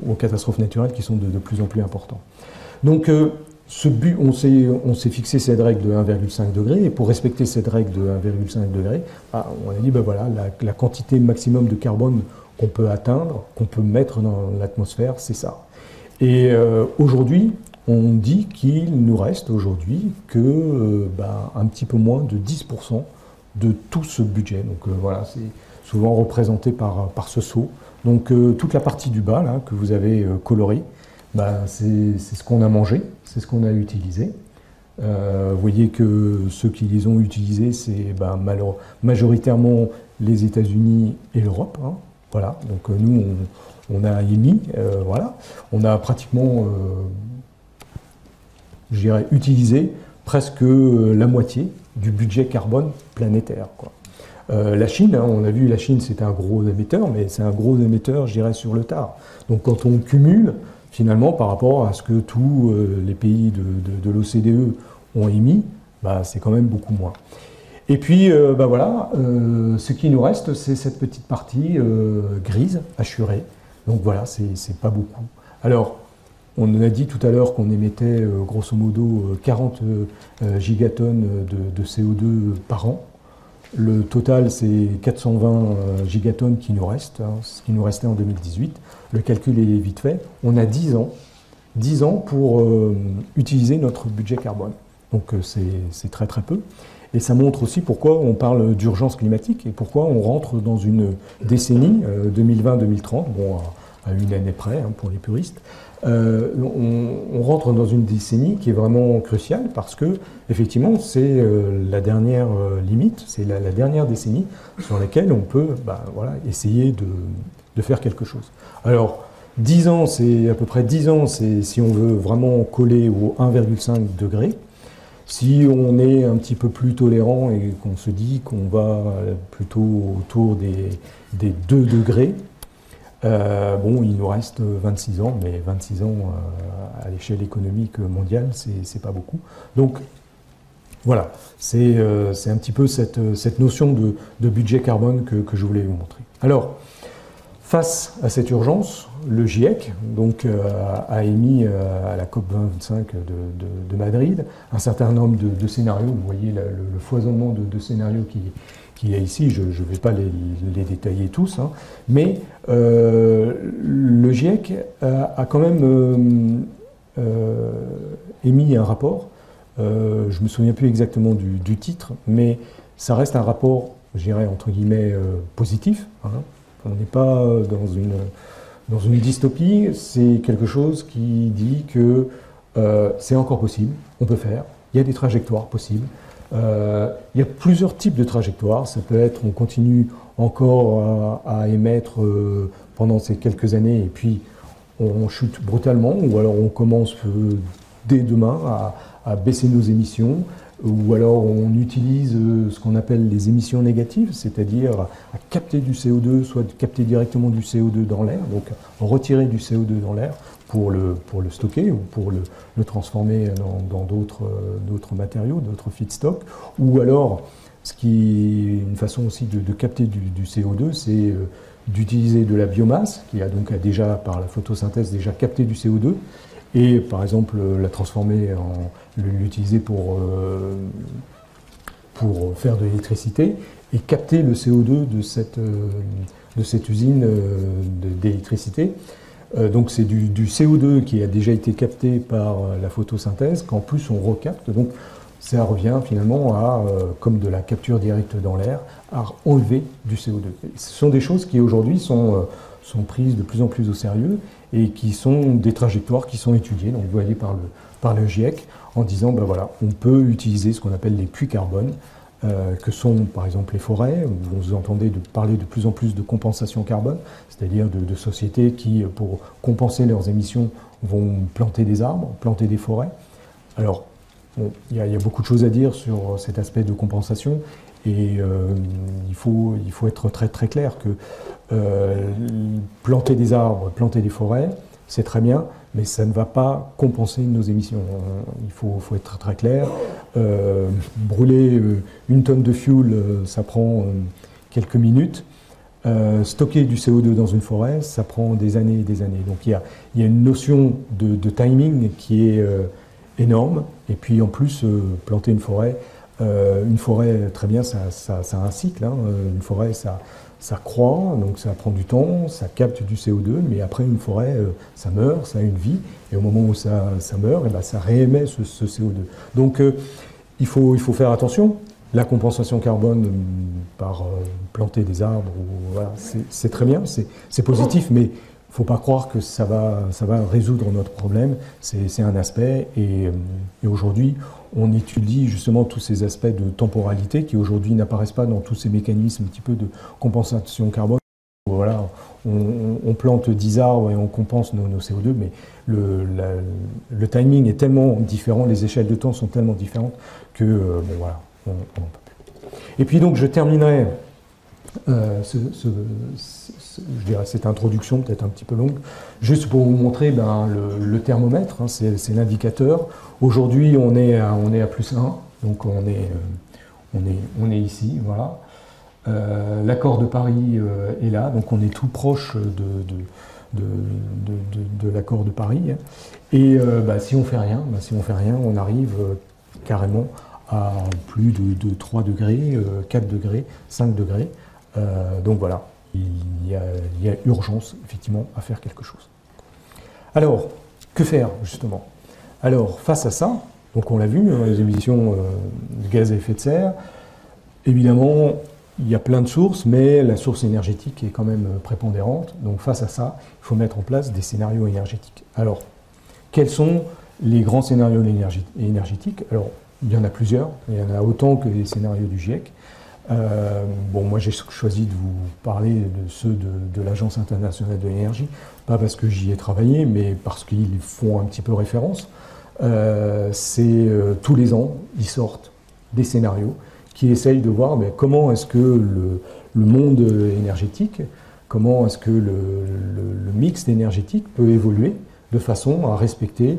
aux catastrophes naturelles qui sont de plus en plus importants. Donc on s'est fixé cette règle de 1,5 degré, et pour respecter cette règle de 1,5 degré, on a dit voilà, la quantité maximum de carbone qu'on peut atteindre, qu'on peut mettre dans l'atmosphère, c'est ça. Et aujourd'hui, on dit qu'il nous reste aujourd'hui que un petit peu moins de 10% de tout ce budget. Donc voilà, c'est souvent représenté par ce seau. Donc toute la partie du bas là, que vous avez colorée, c'est ce qu'on a mangé, c'est ce qu'on a utilisé. Vous voyez que ceux qui les ont utilisés, c'est majoritairement les États-Unis et l'Europe. Voilà, donc nous, on a émis, voilà, on a pratiquement, je dirais, utilisé presque la moitié du budget carbone planétaire, quoi. La Chine, on a vu, la Chine, c'est un gros émetteur, mais c'est un gros émetteur, je dirais, sur le tard. Donc quand on cumule, finalement, par rapport à ce que tous les pays de l'OCDE ont émis, c'est quand même beaucoup moins. Et puis, voilà, ce qui nous reste, c'est cette petite partie grise, hachurée. Donc voilà, c'est pas beaucoup. Alors, on a dit tout à l'heure qu'on émettait grosso modo 40 gigatonnes de CO2 par an. Le total, c'est 420 gigatonnes qui nous restent, ce qui nous restait en 2018. Le calcul est vite fait. On a 10 ans pour utiliser notre budget carbone. Donc c'est très très peu. Et ça montre aussi pourquoi on parle d'urgence climatique et pourquoi on rentre dans une décennie 2020-2030, bon, à une année près pour les puristes. On rentre dans une décennie qui est vraiment cruciale parce que, effectivement, c'est la dernière limite, c'est la dernière décennie sur laquelle on peut voilà, essayer de faire quelque chose. Alors, 10 ans, c'est à peu près 10 ans, c'est si on veut vraiment coller au 1,5 degré. Si on est un petit peu plus tolérant et qu'on se dit qu'on va plutôt autour des 2 degrés, bon, il nous reste 26 ans, mais 26 ans à l'échelle économique mondiale, c'est pas beaucoup. Donc, voilà, c'est un petit peu cette notion de budget carbone que je voulais vous montrer. Alors, face à cette urgence, le GIEC donc, a émis à la COP25 de Madrid un certain nombre de scénarios. Vous voyez le foisonnement de scénarios qu'il y a ici, je ne vais pas les détailler tous, hein, mais le GIEC a quand même émis un rapport. Je ne me souviens plus exactement du titre, mais ça reste un rapport, je dirais, entre guillemets, positif. Hein. On n'est pas dans une dystopie, c'est quelque chose qui dit que c'est encore possible, on peut faire, il y a des trajectoires possibles. Il y a plusieurs types de trajectoires. Ça peut être, on continue encore à émettre pendant ces quelques années et puis on chute brutalement, ou alors on commence dès demain à baisser nos émissions, ou alors on utilise ce qu'on appelle les émissions négatives, c'est-à-dire à capter du CO2, soit capter directement du CO2 dans l'air, donc retirer du CO2 dans l'air pour le stocker ou pour le transformer dans d'autres matériaux, d'autres feedstocks, ou alors, ce qui est une façon aussi de capter du CO2, c'est d'utiliser de la biomasse, qui a donc déjà, par la photosynthèse, déjà capté du CO2, et par exemple la transformer, l'utiliser pour faire de l'électricité et capter le CO2 de cette usine d'électricité. Donc c'est du CO2 qui a déjà été capté par la photosynthèse, qu'en plus on recapte. Donc ça revient finalement à, comme de la capture directe dans l'air, à enlever du CO2. Ce sont des choses qui aujourd'hui sont prises de plus en plus au sérieux et qui sont des trajectoires qui sont étudiées, donc vous voyez par le GIEC, en disant ben voilà, on peut utiliser ce qu'on appelle les puits carbone, que sont par exemple les forêts. Vous entendez parler de plus en plus de compensation carbone, c'est-à-dire de sociétés qui, pour compenser leurs émissions, vont planter des arbres, planter des forêts. Alors, bon, il y a beaucoup de choses à dire sur cet aspect de compensation. Et il faut être très très clair que planter des arbres, planter des forêts, c'est très bien, mais ça ne va pas compenser nos émissions. Il faut être très clair. Brûler une tonne de fuel, ça prend quelques minutes. Stocker du CO2 dans une forêt, ça prend des années et des années. Donc il y a une notion de timing qui est énorme. Et puis en plus, planter une forêt, très bien, ça a un cycle. Hein. Une forêt, ça croît, donc ça prend du temps, ça capte du CO2, mais après une forêt, ça meurt, ça a une vie, et au moment où ça meurt, et ben, ça réémet ce CO2. Donc il faut faire attention. La compensation carbone par planter des arbres, voilà, c'est très bien, c'est positif, mais il ne faut pas croire que ça va résoudre notre problème. C'est un aspect, et aujourd'hui, on étudie justement tous ces aspects de temporalité qui aujourd'hui n'apparaissent pas dans tous ces mécanismes un petit peu de compensation carbone. Voilà, on plante 10 arbres et on compense nos CO2, mais le timing est tellement différent, les échelles de temps sont tellement différentes que, bon voilà, on n'en peut plus. Et puis donc je terminerai je dirais cette introduction peut-être un petit peu longue, juste pour vous montrer le thermomètre, hein, c'est l'indicateur. Aujourd'hui on est à +1, donc on est ici, voilà. L'accord de Paris est là, donc on est tout proche de l'accord de Paris. Et si on fait rien, on arrive carrément à plus de 3 degrés, 4 degrés, 5 degrés. Donc voilà, il y a urgence effectivement à faire quelque chose. Alors, que faire justement? Alors, face à ça, donc on l'a vu, les émissions de gaz à effet de serre, évidemment, il y a plein de sources, mais la source énergétique est quand même prépondérante. Donc face à ça, il faut mettre en place des scénarios énergétiques. Alors, quels sont les grands scénarios énergétiques? Alors, il y en a plusieurs, il y en a autant que les scénarios du GIEC. Moi j'ai choisi de vous parler de ceux de l'Agence internationale de l'énergie, pas parce que j'y ai travaillé, mais parce qu'ils font un petit peu référence. c'est tous les ans, ils sortent des scénarios qui essayent de voir comment est-ce que le monde énergétique, comment est-ce que le mix énergétique peut évoluer de façon à respecter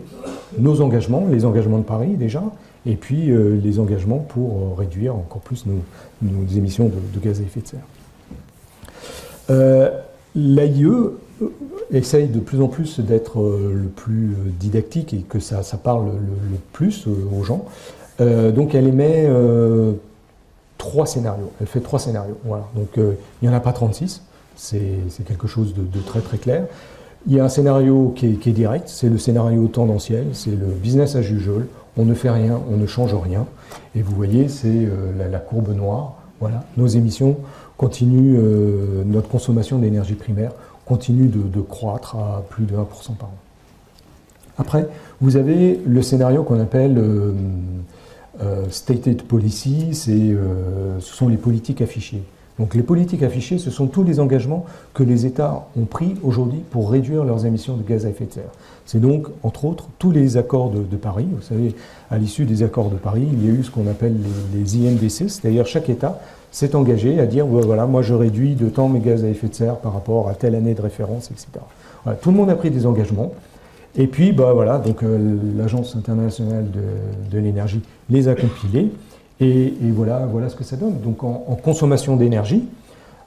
nos engagements, les engagements de Paris déjà, et puis les engagements pour réduire encore plus nos émissions de gaz à effet de serre. L'AIE essaye de plus en plus d'être le plus didactique et que ça parle le plus aux gens. Donc elle émet 3 scénarios. Elle fait 3 scénarios. Voilà. Donc il n'y en a pas 36. C'est quelque chose de très très clair. Il y a un scénario qui est direct, c'est le scénario tendanciel, c'est le business as usual. On ne fait rien, on ne change rien. Et vous voyez, c'est la courbe noire. Voilà. Nos émissions continuent, notre consommation d'énergie primaire continue de croître à plus de 1% par an. Après, vous avez le scénario qu'on appelle stated policy, ce sont les politiques affichées. Donc les politiques affichées, ce sont tous les engagements que les États ont pris aujourd'hui pour réduire leurs émissions de gaz à effet de serre. C'est donc, entre autres, tous les accords de Paris. Vous savez, à l'issue des accords de Paris, il y a eu ce qu'on appelle les INDC, c'est-à-dire chaque État s'est engagé à dire, voilà, moi je réduis de tant mes gaz à effet de serre par rapport à telle année de référence, etc. Voilà, tout le monde a pris des engagements. Et puis, voilà, donc l'Agence internationale de l'énergie les a compilés. Et voilà ce que ça donne. Donc en consommation d'énergie,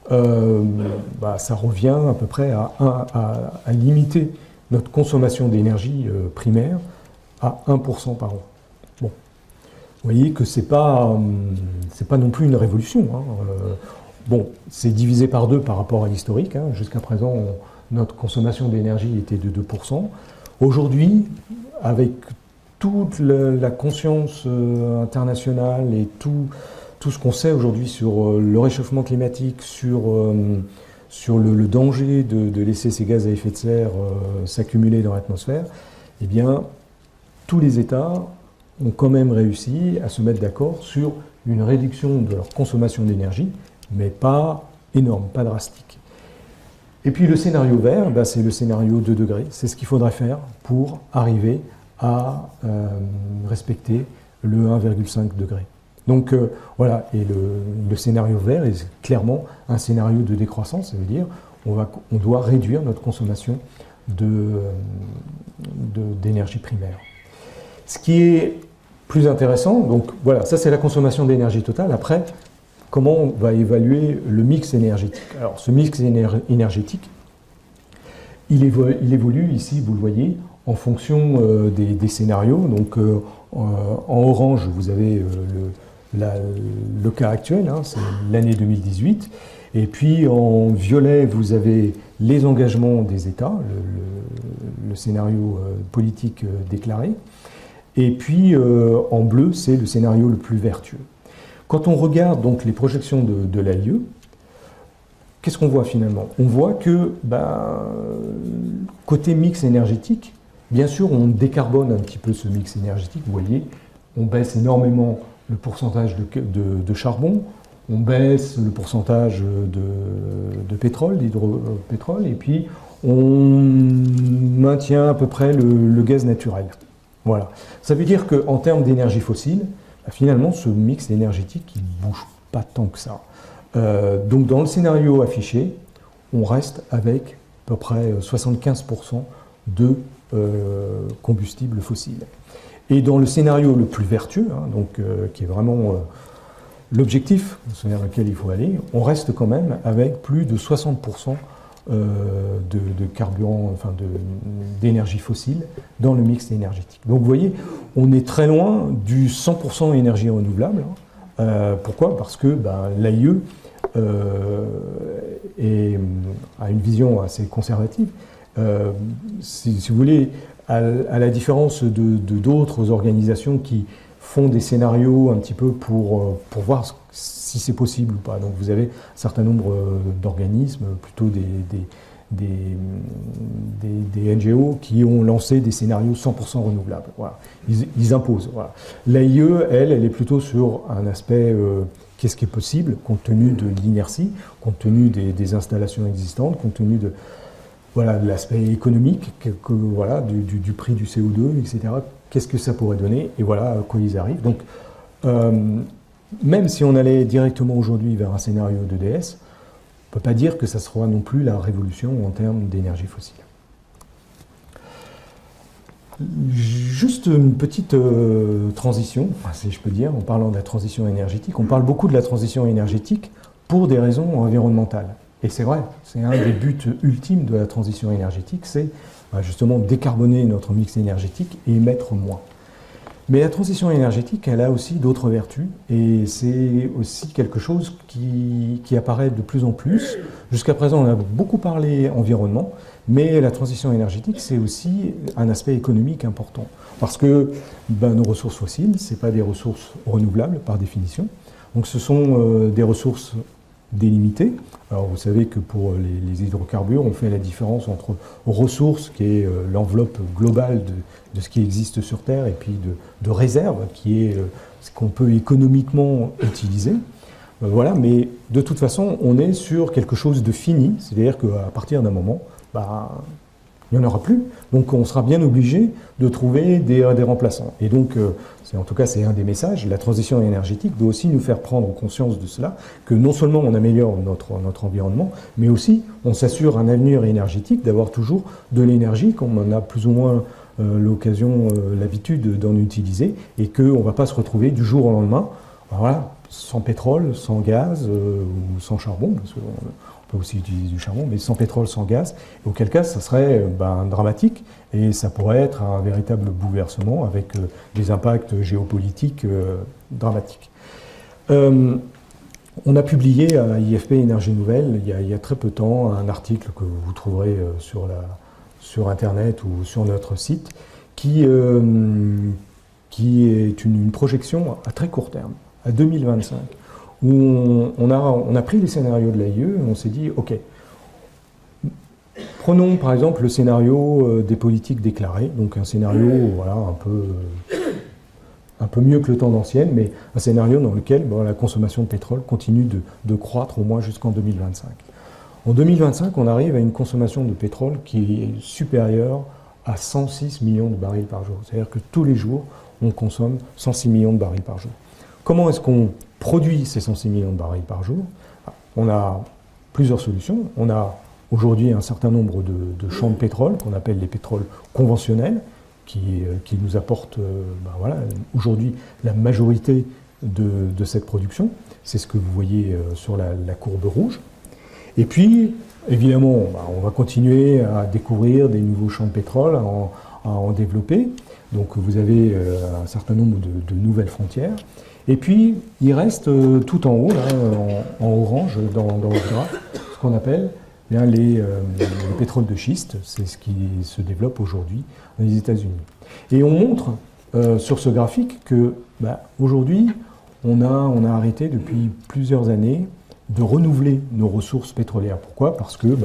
ça revient à peu près à limiter notre consommation d'énergie primaire à 1% par an. Bon, vous voyez que c'est pas non plus une révolution. Bon, c'est divisé par 2 par rapport à l'historique. Jusqu'à présent, notre consommation d'énergie était de 2%. Aujourd'hui, avec toute la conscience internationale et tout ce qu'on sait aujourd'hui sur le réchauffement climatique, sur le danger de laisser ces gaz à effet de serre s'accumuler dans l'atmosphère, eh bien, tous les États ont quand même réussi à se mettre d'accord sur une réduction de leur consommation d'énergie, mais pas énorme, pas drastique. Et puis le scénario vert, c'est le scénario 2 degrés. C'est ce qu'il faudrait faire pour arriver à respecter le 1,5 degré. Donc voilà, et le scénario vert est clairement un scénario de décroissance, ça veut dire on doit réduire notre consommation d'énergie primaire. Ce qui est plus intéressant, donc voilà, ça c'est la consommation d'énergie totale. Après, comment on va évaluer le mix énergétique? Alors ce mix énergétique, il évolue ici, vous le voyez, en fonction des scénarios. Donc en orange, vous avez le cas actuel, c'est l'année 2018. Et puis en violet, vous avez les engagements des États, le scénario politique déclaré. Et puis en bleu, c'est le scénario le plus vertueux. Quand on regarde donc les projections de l'AIE, qu'est-ce qu'on voit finalement? On voit que côté mix énergétique, bien sûr, on décarbone un petit peu ce mix énergétique. Vous voyez, on baisse énormément le pourcentage de charbon, on baisse le pourcentage de pétrole, d'hydropétrole, et puis on maintient à peu près le gaz naturel. Voilà. Ça veut dire qu'en termes d'énergie fossile, finalement, ce mix énergétique, il ne bouge pas tant que ça. Donc dans le scénario affiché, on reste avec à peu près 75% de combustibles fossiles. Et dans le scénario le plus vertueux, qui est vraiment l'objectif vers lequel il faut aller, on reste quand même avec plus de 60% de carburant, d'énergie fossile dans le mix énergétique. Donc vous voyez, on est très loin du 100% énergie renouvelable. Pourquoi? Parce que l'AIE a une vision assez conservative. Si vous voulez, à la différence de d'autres organisations qui font des scénarios un petit peu pour voir si c'est possible ou pas. Donc vous avez un certain nombre d'organismes, plutôt des NGO qui ont lancé des scénarios 100% renouvelables. Voilà. Ils imposent. Voilà. L'AIE, elle est plutôt sur un aspect qu'est-ce qui est possible, compte tenu de l'inertie, compte tenu des installations existantes, compte tenu de l'aspect économique, du prix du CO2, etc. qu'est-ce que ça pourrait donner, et voilà à quoi ils arrivent. Donc, même si on allait directement aujourd'hui vers un scénario d'EDS, on ne peut pas dire que ça sera non plus la révolution en termes d'énergie fossile. Juste une petite transition, si je peux dire, en parlant de la transition énergétique. On parle beaucoup de la transition énergétique pour des raisons environnementales. Et c'est vrai, c'est un des buts ultimes de la transition énergétique, c'est justement décarboner notre mix énergétique et émettre moins. Mais la transition énergétique, elle a aussi d'autres vertus, et c'est aussi quelque chose qui apparaît de plus en plus. Jusqu'à présent, on a beaucoup parlé environnement, mais la transition énergétique, c'est aussi un aspect économique important. Parce que nos ressources fossiles, ce n'est pas des ressources renouvelables par définition. Donc ce sont des ressources délimitées. Alors vous savez que pour les hydrocarbures, on fait la différence entre ressources, qui est l'enveloppe globale de ce qui existe sur Terre, et puis de réserve, qui est ce qu'on peut économiquement utiliser. Voilà, mais de toute façon, on est sur quelque chose de fini, c'est-à-dire qu'à partir d'un moment, il n'y en aura plus. Donc on sera bien obligé de trouver des remplaçants. Et donc, en tout cas, c'est un des messages, la transition énergétique doit aussi nous faire prendre conscience de cela, que non seulement on améliore notre environnement, mais aussi on s'assure un avenir énergétique, d'avoir toujours de l'énergie, comme on a plus ou moins l'occasion, l'habitude d'en utiliser, et qu'on ne va pas se retrouver du jour au lendemain, voilà, sans pétrole, sans gaz ou sans charbon, parce qu'on peut aussi utiliser du charbon, mais sans pétrole, sans gaz, auquel cas ça serait dramatique, et ça pourrait être un véritable bouleversement avec des impacts géopolitiques dramatiques. On a publié à IFP Énergie Nouvelle, il y a très peu de temps, un article que vous trouverez sur Internet ou sur notre site, qui est une projection à très court terme, à 2025, où on a pris les scénarios de l'AIE et on s'est dit, OK, prenons par exemple le scénario des politiques déclarées, donc un scénario voilà, un peu mieux que le temps d'ancienne, mais un scénario dans lequel la consommation de pétrole continue de croître au moins jusqu'en 2025. En 2025, on arrive à une consommation de pétrole qui est supérieure à 106 millions de barils par jour. C'est-à-dire que tous les jours, on consomme 106 millions de barils par jour. Comment est-ce qu'on produit ces 106 millions de barils par jour? On a plusieurs solutions. On a aujourd'hui un certain nombre de champs de pétrole qu'on appelle les pétroles conventionnels, qui nous apportent voilà, aujourd'hui la majorité de cette production. C'est ce que vous voyez sur la courbe rouge. Et puis, évidemment, on va continuer à découvrir des nouveaux champs de pétrole, à en développer. Donc vous avez un certain nombre de nouvelles frontières. Et puis, il reste tout en haut, là, en orange, dans le graphe, ce qu'on appelle les pétroles de schiste. C'est ce qui se développe aujourd'hui dans les États-Unis. Et on montre sur ce graphique que aujourd'hui, on a arrêté depuis plusieurs années de renouveler nos ressources pétrolières. Pourquoi? Parce que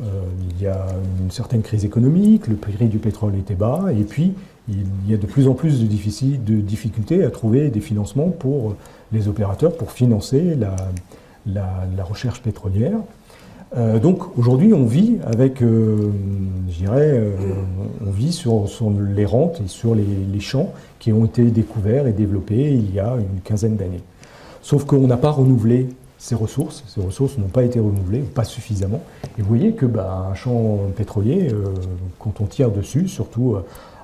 il y a une certaine crise économique, le prix du pétrole était bas, et puis il y a de plus en plus de difficultés à trouver des financements pour les opérateurs pour financer la recherche pétrolière. Donc aujourd'hui, on vit avec, je dirais, on vit sur les rentes et sur les champs qui ont été découverts et développés il y a une quinzaine d'années. Sauf qu'on n'a pas renouvelé ces ressources n'ont pas été renouvelées, pas suffisamment. Et vous voyez que un champ pétrolier, quand on tire dessus, surtout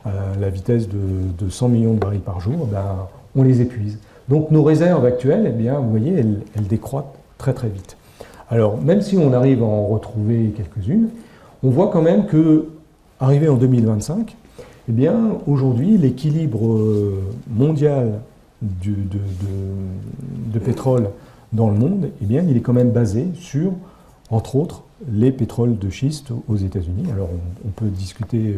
à la vitesse de 100 millions de barils par jour, on les épuise. Donc nos réserves actuelles, vous voyez, elles décroîtent très très vite. Alors même si on arrive à en retrouver quelques-unes, on voit quand même que, arrivé en 2025, aujourd'hui l'équilibre mondial de pétrole dans le monde, il est quand même basé sur, entre autres, les pétroles de schiste aux États-Unis. Alors on peut discuter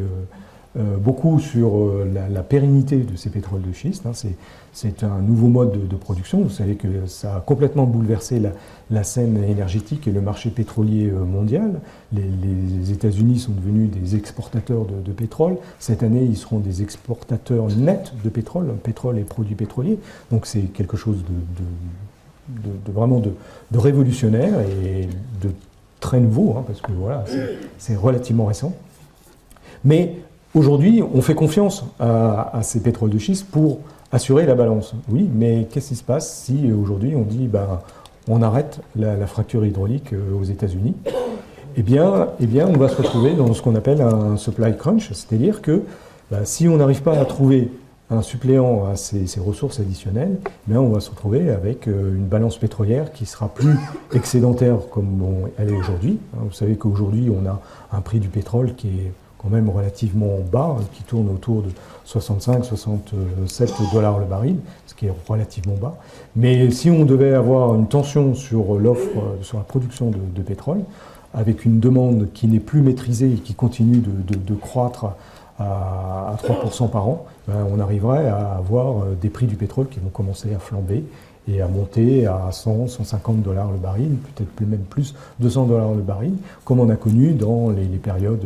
beaucoup sur la pérennité de ces pétroles de schiste. C'est un nouveau mode de production. Vous savez que ça a complètement bouleversé la scène énergétique et le marché pétrolier mondial. Les États-Unis sont devenus des exportateurs de pétrole. Cette année, ils seront des exportateurs nets de pétrole et produits pétroliers. Donc c'est quelque chose vraiment de révolutionnaire et de très nouveau, parce que voilà, c'est relativement récent. Mais Aujourd'hui, on fait confiance à ces pétroles de schiste pour assurer la balance. Oui, mais qu'est-ce qui se passe si aujourd'hui on dit ben, on arrête la fracture hydraulique aux États-Unis? Eh bien, on va se retrouver dans ce qu'on appelle un supply crunch, c'est-à-dire que ben, si on n'arrive pas à trouver un suppléant à ces ressources additionnelles, eh bien, on va se retrouver avec une balance pétrolière qui sera plus excédentaire comme elle est aujourd'hui. Vous savez qu'aujourd'hui, on a un prix du pétrole qui est quand même relativement bas, qui tourne autour de 65-67 dollars le baril, ce qui est relativement bas. Mais si on devait avoir une tension sur l'offre, sur la production de pétrole, avec une demande qui n'est plus maîtrisée et qui continue de croître à 3% par an, ben on arriverait à avoir des prix du pétrole qui vont commencer à flamber et à monter à 100, 150 dollars le baril, peut-être même plus, 200 dollars le baril, comme on a connu dans les périodes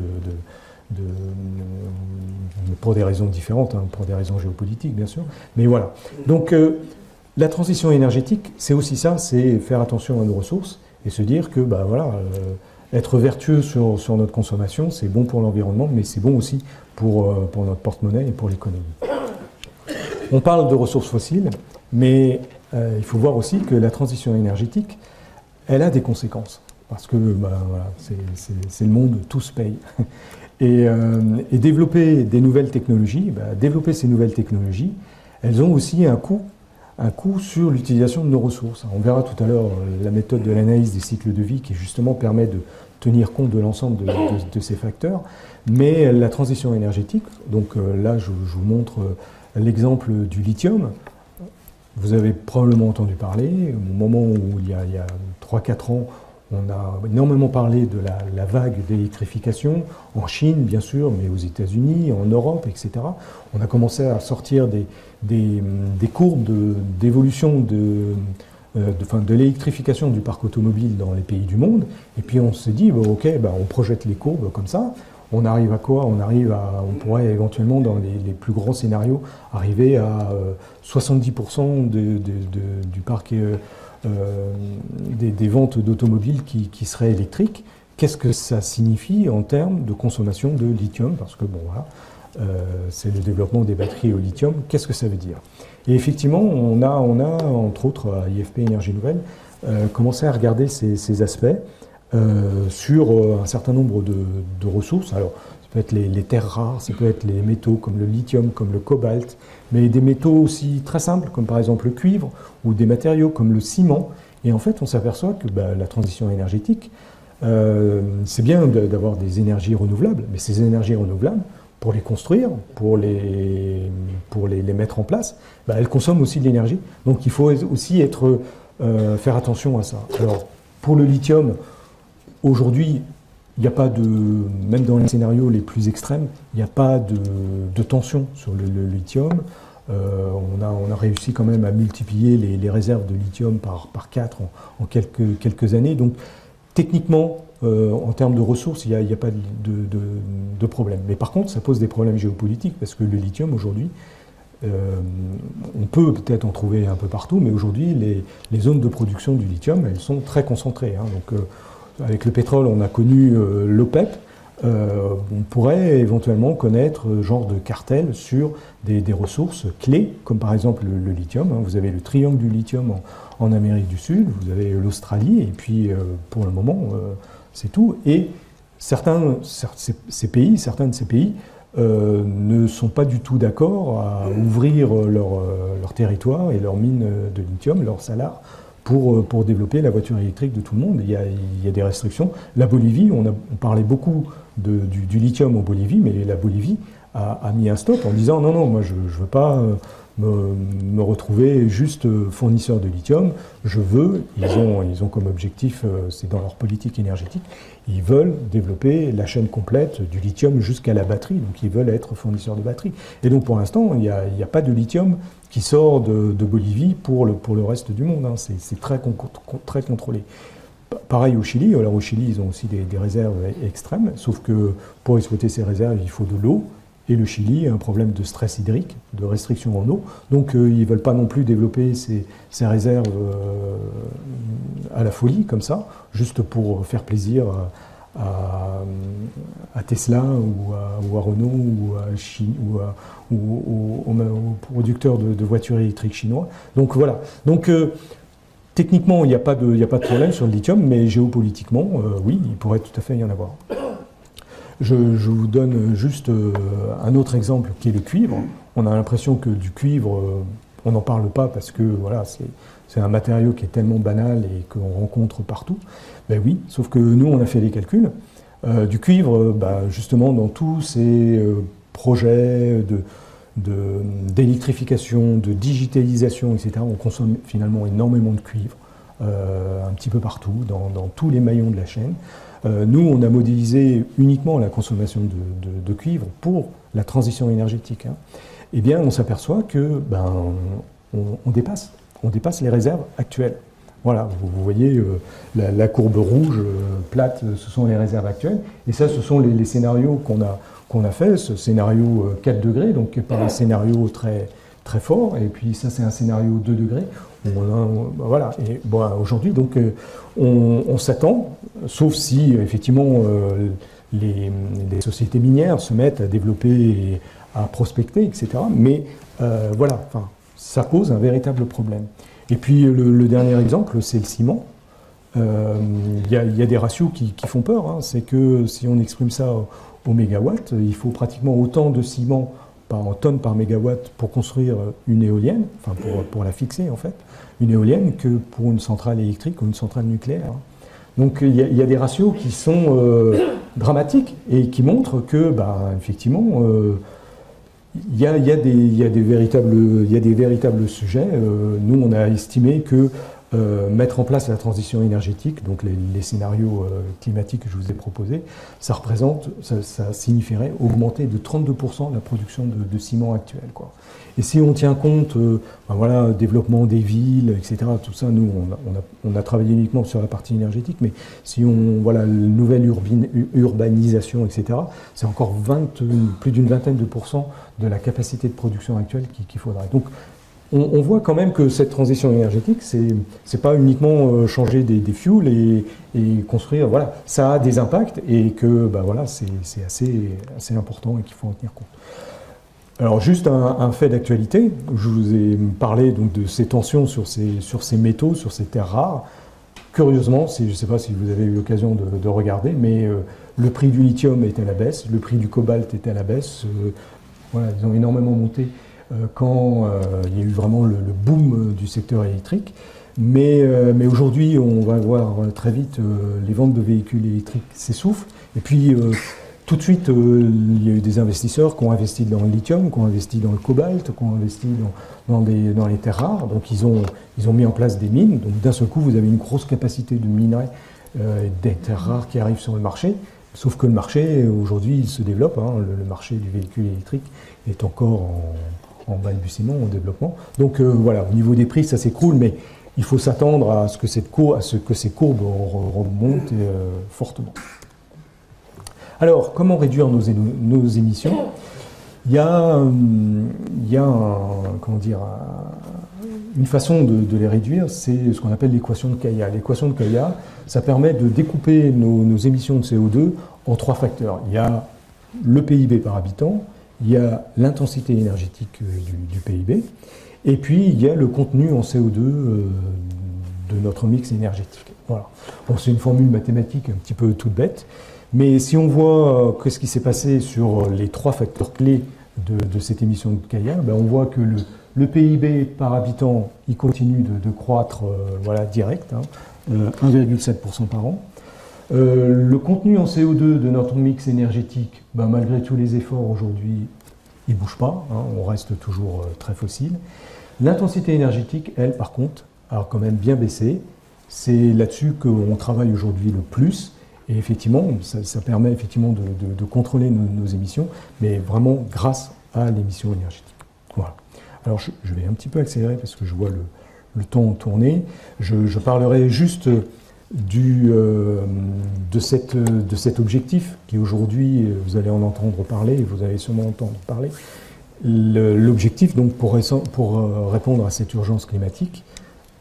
pour des raisons différentes, hein, pour des raisons géopolitiques bien sûr. Mais voilà. Donc la transition énergétique, c'est aussi ça, c'est faire attention à nos ressources et se dire que bah, voilà, être vertueux sur notre consommation, c'est bon pour l'environnement, mais c'est bon aussi pour notre porte-monnaie et pour l'économie. On parle de ressources fossiles, mais il faut voir aussi que la transition énergétique, elle a des conséquences. Parce que bah, voilà, c'est le monde, tout se paye. Et développer des nouvelles technologies, bah, développer ces nouvelles technologies, elles ont aussi un coût sur l'utilisation de nos ressources. On verra tout à l'heure la méthode de l'analyse des cycles de vie qui justement permet de tenir compte de l'ensemble de ces facteurs. Mais la transition énergétique, donc là je vous montre l'exemple du lithium. Vous avez probablement entendu parler, au moment où il y a 3-4 ans, on a énormément parlé de la vague d'électrification, en Chine bien sûr, mais aux États-Unis, en Europe, etc. On a commencé à sortir des courbes d'évolution de l'électrification du parc automobile dans les pays du monde. Et puis on s'est dit, bon, ok, ben, on projette les courbes comme ça. On arrive à quoi? On pourrait éventuellement, dans les plus grands scénarios, arriver à 70% du parc des ventes d'automobiles qui seraient électriques. Qu'est-ce que ça signifie en termes de consommation de lithium? Parce que bon, voilà, c'est le développement des batteries au lithium. Qu'est-ce que ça veut dire? Et effectivement, on a entre autres à IFP Énergie Nouvelle commencé à regarder ces aspects sur un certain nombre de ressources. Alors, ça peut être les terres rares, ça peut être les métaux comme le lithium, comme le cobalt, mais des métaux aussi très simples, comme par exemple le cuivre, ou des matériaux comme le ciment. Et en fait, on s'aperçoit que bah, la transition énergétique, c'est bien d'avoir des énergies renouvelables, mais ces énergies renouvelables, pour les construire, pour les mettre en place, bah, elles consomment aussi de l'énergie. Donc il faut aussi faire attention à ça. Alors, pour le lithium, aujourd'hui, il n'y a pas même dans les scénarios les plus extrêmes, il n'y a pas de tension sur le lithium. On a réussi quand même à multiplier les réserves de lithium par 4 en quelques années. Donc techniquement, en termes de ressources, il n'y a pas de problème. Mais par contre, ça pose des problèmes géopolitiques parce que le lithium aujourd'hui, on peut peut-être en trouver un peu partout, mais aujourd'hui, les zones de production du lithium, elles sont très concentrées. Hein. Donc avec le pétrole, on a connu l'OPEP. On pourrait éventuellement connaître genre de cartel sur des ressources clés, comme par exemple le lithium. Hein. Vous avez le triangle du lithium en Amérique du Sud, vous avez l'Australie, et puis pour le moment, c'est tout. Et certains de ces pays ne sont pas du tout d'accord à ouvrir leur territoire et leurs mines de lithium, leurs salars, pour développer la voiture électrique de tout le monde. Il y a des restrictions. La Bolivie, on parlait beaucoup du lithium en Bolivie, mais la Bolivie a mis un stop en disant non, moi je ne veux pas me retrouver juste fournisseur de lithium. Ils ont comme objectif, c'est dans leur politique énergétique, ils veulent développer la chaîne complète du lithium jusqu'à la batterie, donc ils veulent être fournisseurs de batteries. Et donc pour l'instant, il n'y a pas de lithium qui sort de Bolivie pour le reste du monde. Hein. C'est très contrôlé. Pareil au Chili. Alors au Chili, ils ont aussi des réserves extrêmes, sauf que pour exploiter ces réserves, il faut de l'eau. Et le Chili a un problème de stress hydrique, de restriction en eau. Donc ils ne veulent pas non plus développer ces réserves à la folie, comme ça, juste pour faire plaisir à Tesla ou à Renault ou à Chine ou aux producteurs de voitures électriques chinois. Donc voilà. Donc techniquement, il n'y a pas de problème sur le lithium, mais géopolitiquement, oui, il pourrait tout à fait y en avoir. Je vous donne juste un autre exemple qui est le cuivre. On a l'impression que du cuivre, on n'en parle pas parce que voilà, c'est un matériau qui est tellement banal et qu'on rencontre partout. Ben oui, sauf que nous, on a fait les calculs. Du cuivre, justement, dans tous ces projets d'électrification, de digitalisation, etc., on consomme finalement énormément de cuivre, un petit peu partout, dans tous les maillons de la chaîne. Nous, on a modélisé uniquement la consommation de cuivre pour la transition énergétique. Eh bien, on s'aperçoit que on dépasse les réserves actuelles. Voilà, vous voyez la courbe rouge plate, ce sont les réserves actuelles. Et ça, ce sont les scénarios qu'on a fait. Ce scénario 4 degrés, donc pas un scénario très, très fort. Et puis ça, c'est un scénario 2 degrés. Voilà. Et bon, aujourd'hui, donc, on s'attend, sauf si effectivement les sociétés minières se mettent à développer et à prospecter, etc. Mais voilà, enfin, ça pose un véritable problème. Et puis le dernier exemple, c'est le ciment. Il y a des ratios qui font peur. Hein. C'est que si on exprime ça au mégawatt, il faut pratiquement autant de ciment en tonnes par mégawatt pour construire une éolienne, enfin pour la fixer en fait, une éolienne, que pour une centrale électrique ou une centrale nucléaire. Hein. Donc il y a des ratios qui sont dramatiques et qui montrent que, effectivement, il y a des véritables sujets. Nous, on a estimé que mettre en place la transition énergétique, donc les scénarios climatiques que je vous ai proposés, ça signifierait augmenter de 32% la production de ciment actuelle, quoi. Et si on tient compte, voilà, développement des villes, etc., tout ça, nous, on a travaillé uniquement sur la partie énergétique, mais si voilà, nouvelle urbanisation, etc., c'est encore plus d'une vingtaine de pourcents de la capacité de production actuelle qu'il faudrait. Donc, on voit quand même que cette transition énergétique, c'est pas uniquement changer des fuels et construire, voilà, ça a des impacts et que, voilà, c'est assez important et qu'il faut en tenir compte. Alors juste un fait d'actualité, je vous ai parlé donc de ces tensions sur ces métaux, sur ces terres rares. Curieusement, je ne sais pas si vous avez eu l'occasion de regarder, mais le prix du lithium est à la baisse, le prix du cobalt est à la baisse. Voilà, ils ont énormément monté quand il y a eu vraiment le boom du secteur électrique. Mais aujourd'hui, on va voir très vite les ventes de véhicules électriques s'essoufflent. Et puis, tout de suite, il y a eu des investisseurs qui ont investi dans le lithium, qui ont investi dans le cobalt, qui ont investi dans les terres rares. Donc, ils ont mis en place des mines. Donc, d'un seul coup, vous avez une grosse capacité de minerai des terres rares qui arrivent sur le marché. Sauf que le marché, aujourd'hui, il se développe. Hein. Le marché du véhicule électrique est encore en balbutiement, en développement. Donc, voilà, au niveau des prix, ça s'écroule, mais il faut s'attendre à ce que ces courbes remontent fortement. Alors, comment réduire nos émissions? Il y a une façon de les réduire, c'est ce qu'on appelle l'équation de Kaya. L'équation de Kaya, ça permet de découper nos émissions de CO2 en 3 facteurs. Il y a le PIB par habitant, il y a l'intensité énergétique du PIB, et puis il y a le contenu en CO2 de notre mix énergétique. Voilà. Bon, c'est une formule mathématique un petit peu toute bête, mais si on voit qu'est-ce qui s'est passé sur les 3 facteurs clés de cette émission de Kaya, on voit que le PIB par habitant, il continue de croître voilà, direct, hein, 1,7% par an. Le contenu en CO2 de notre mix énergétique, malgré tous les efforts aujourd'hui, il ne bouge pas, hein, on reste toujours très fossile. L'intensité énergétique, elle, par contre, a quand même bien baissé. C'est là-dessus qu'on travaille aujourd'hui le plus. Et effectivement, ça permet effectivement de contrôler nos émissions, mais vraiment grâce à l'émission énergétique. Voilà. Alors je vais un petit peu accélérer parce que je vois le temps tourner. Je parlerai juste de cet objectif qui aujourd'hui, vous allez en entendre parler, et vous allez sûrement entendre parler. L'objectif, donc, pour répondre à cette urgence climatique,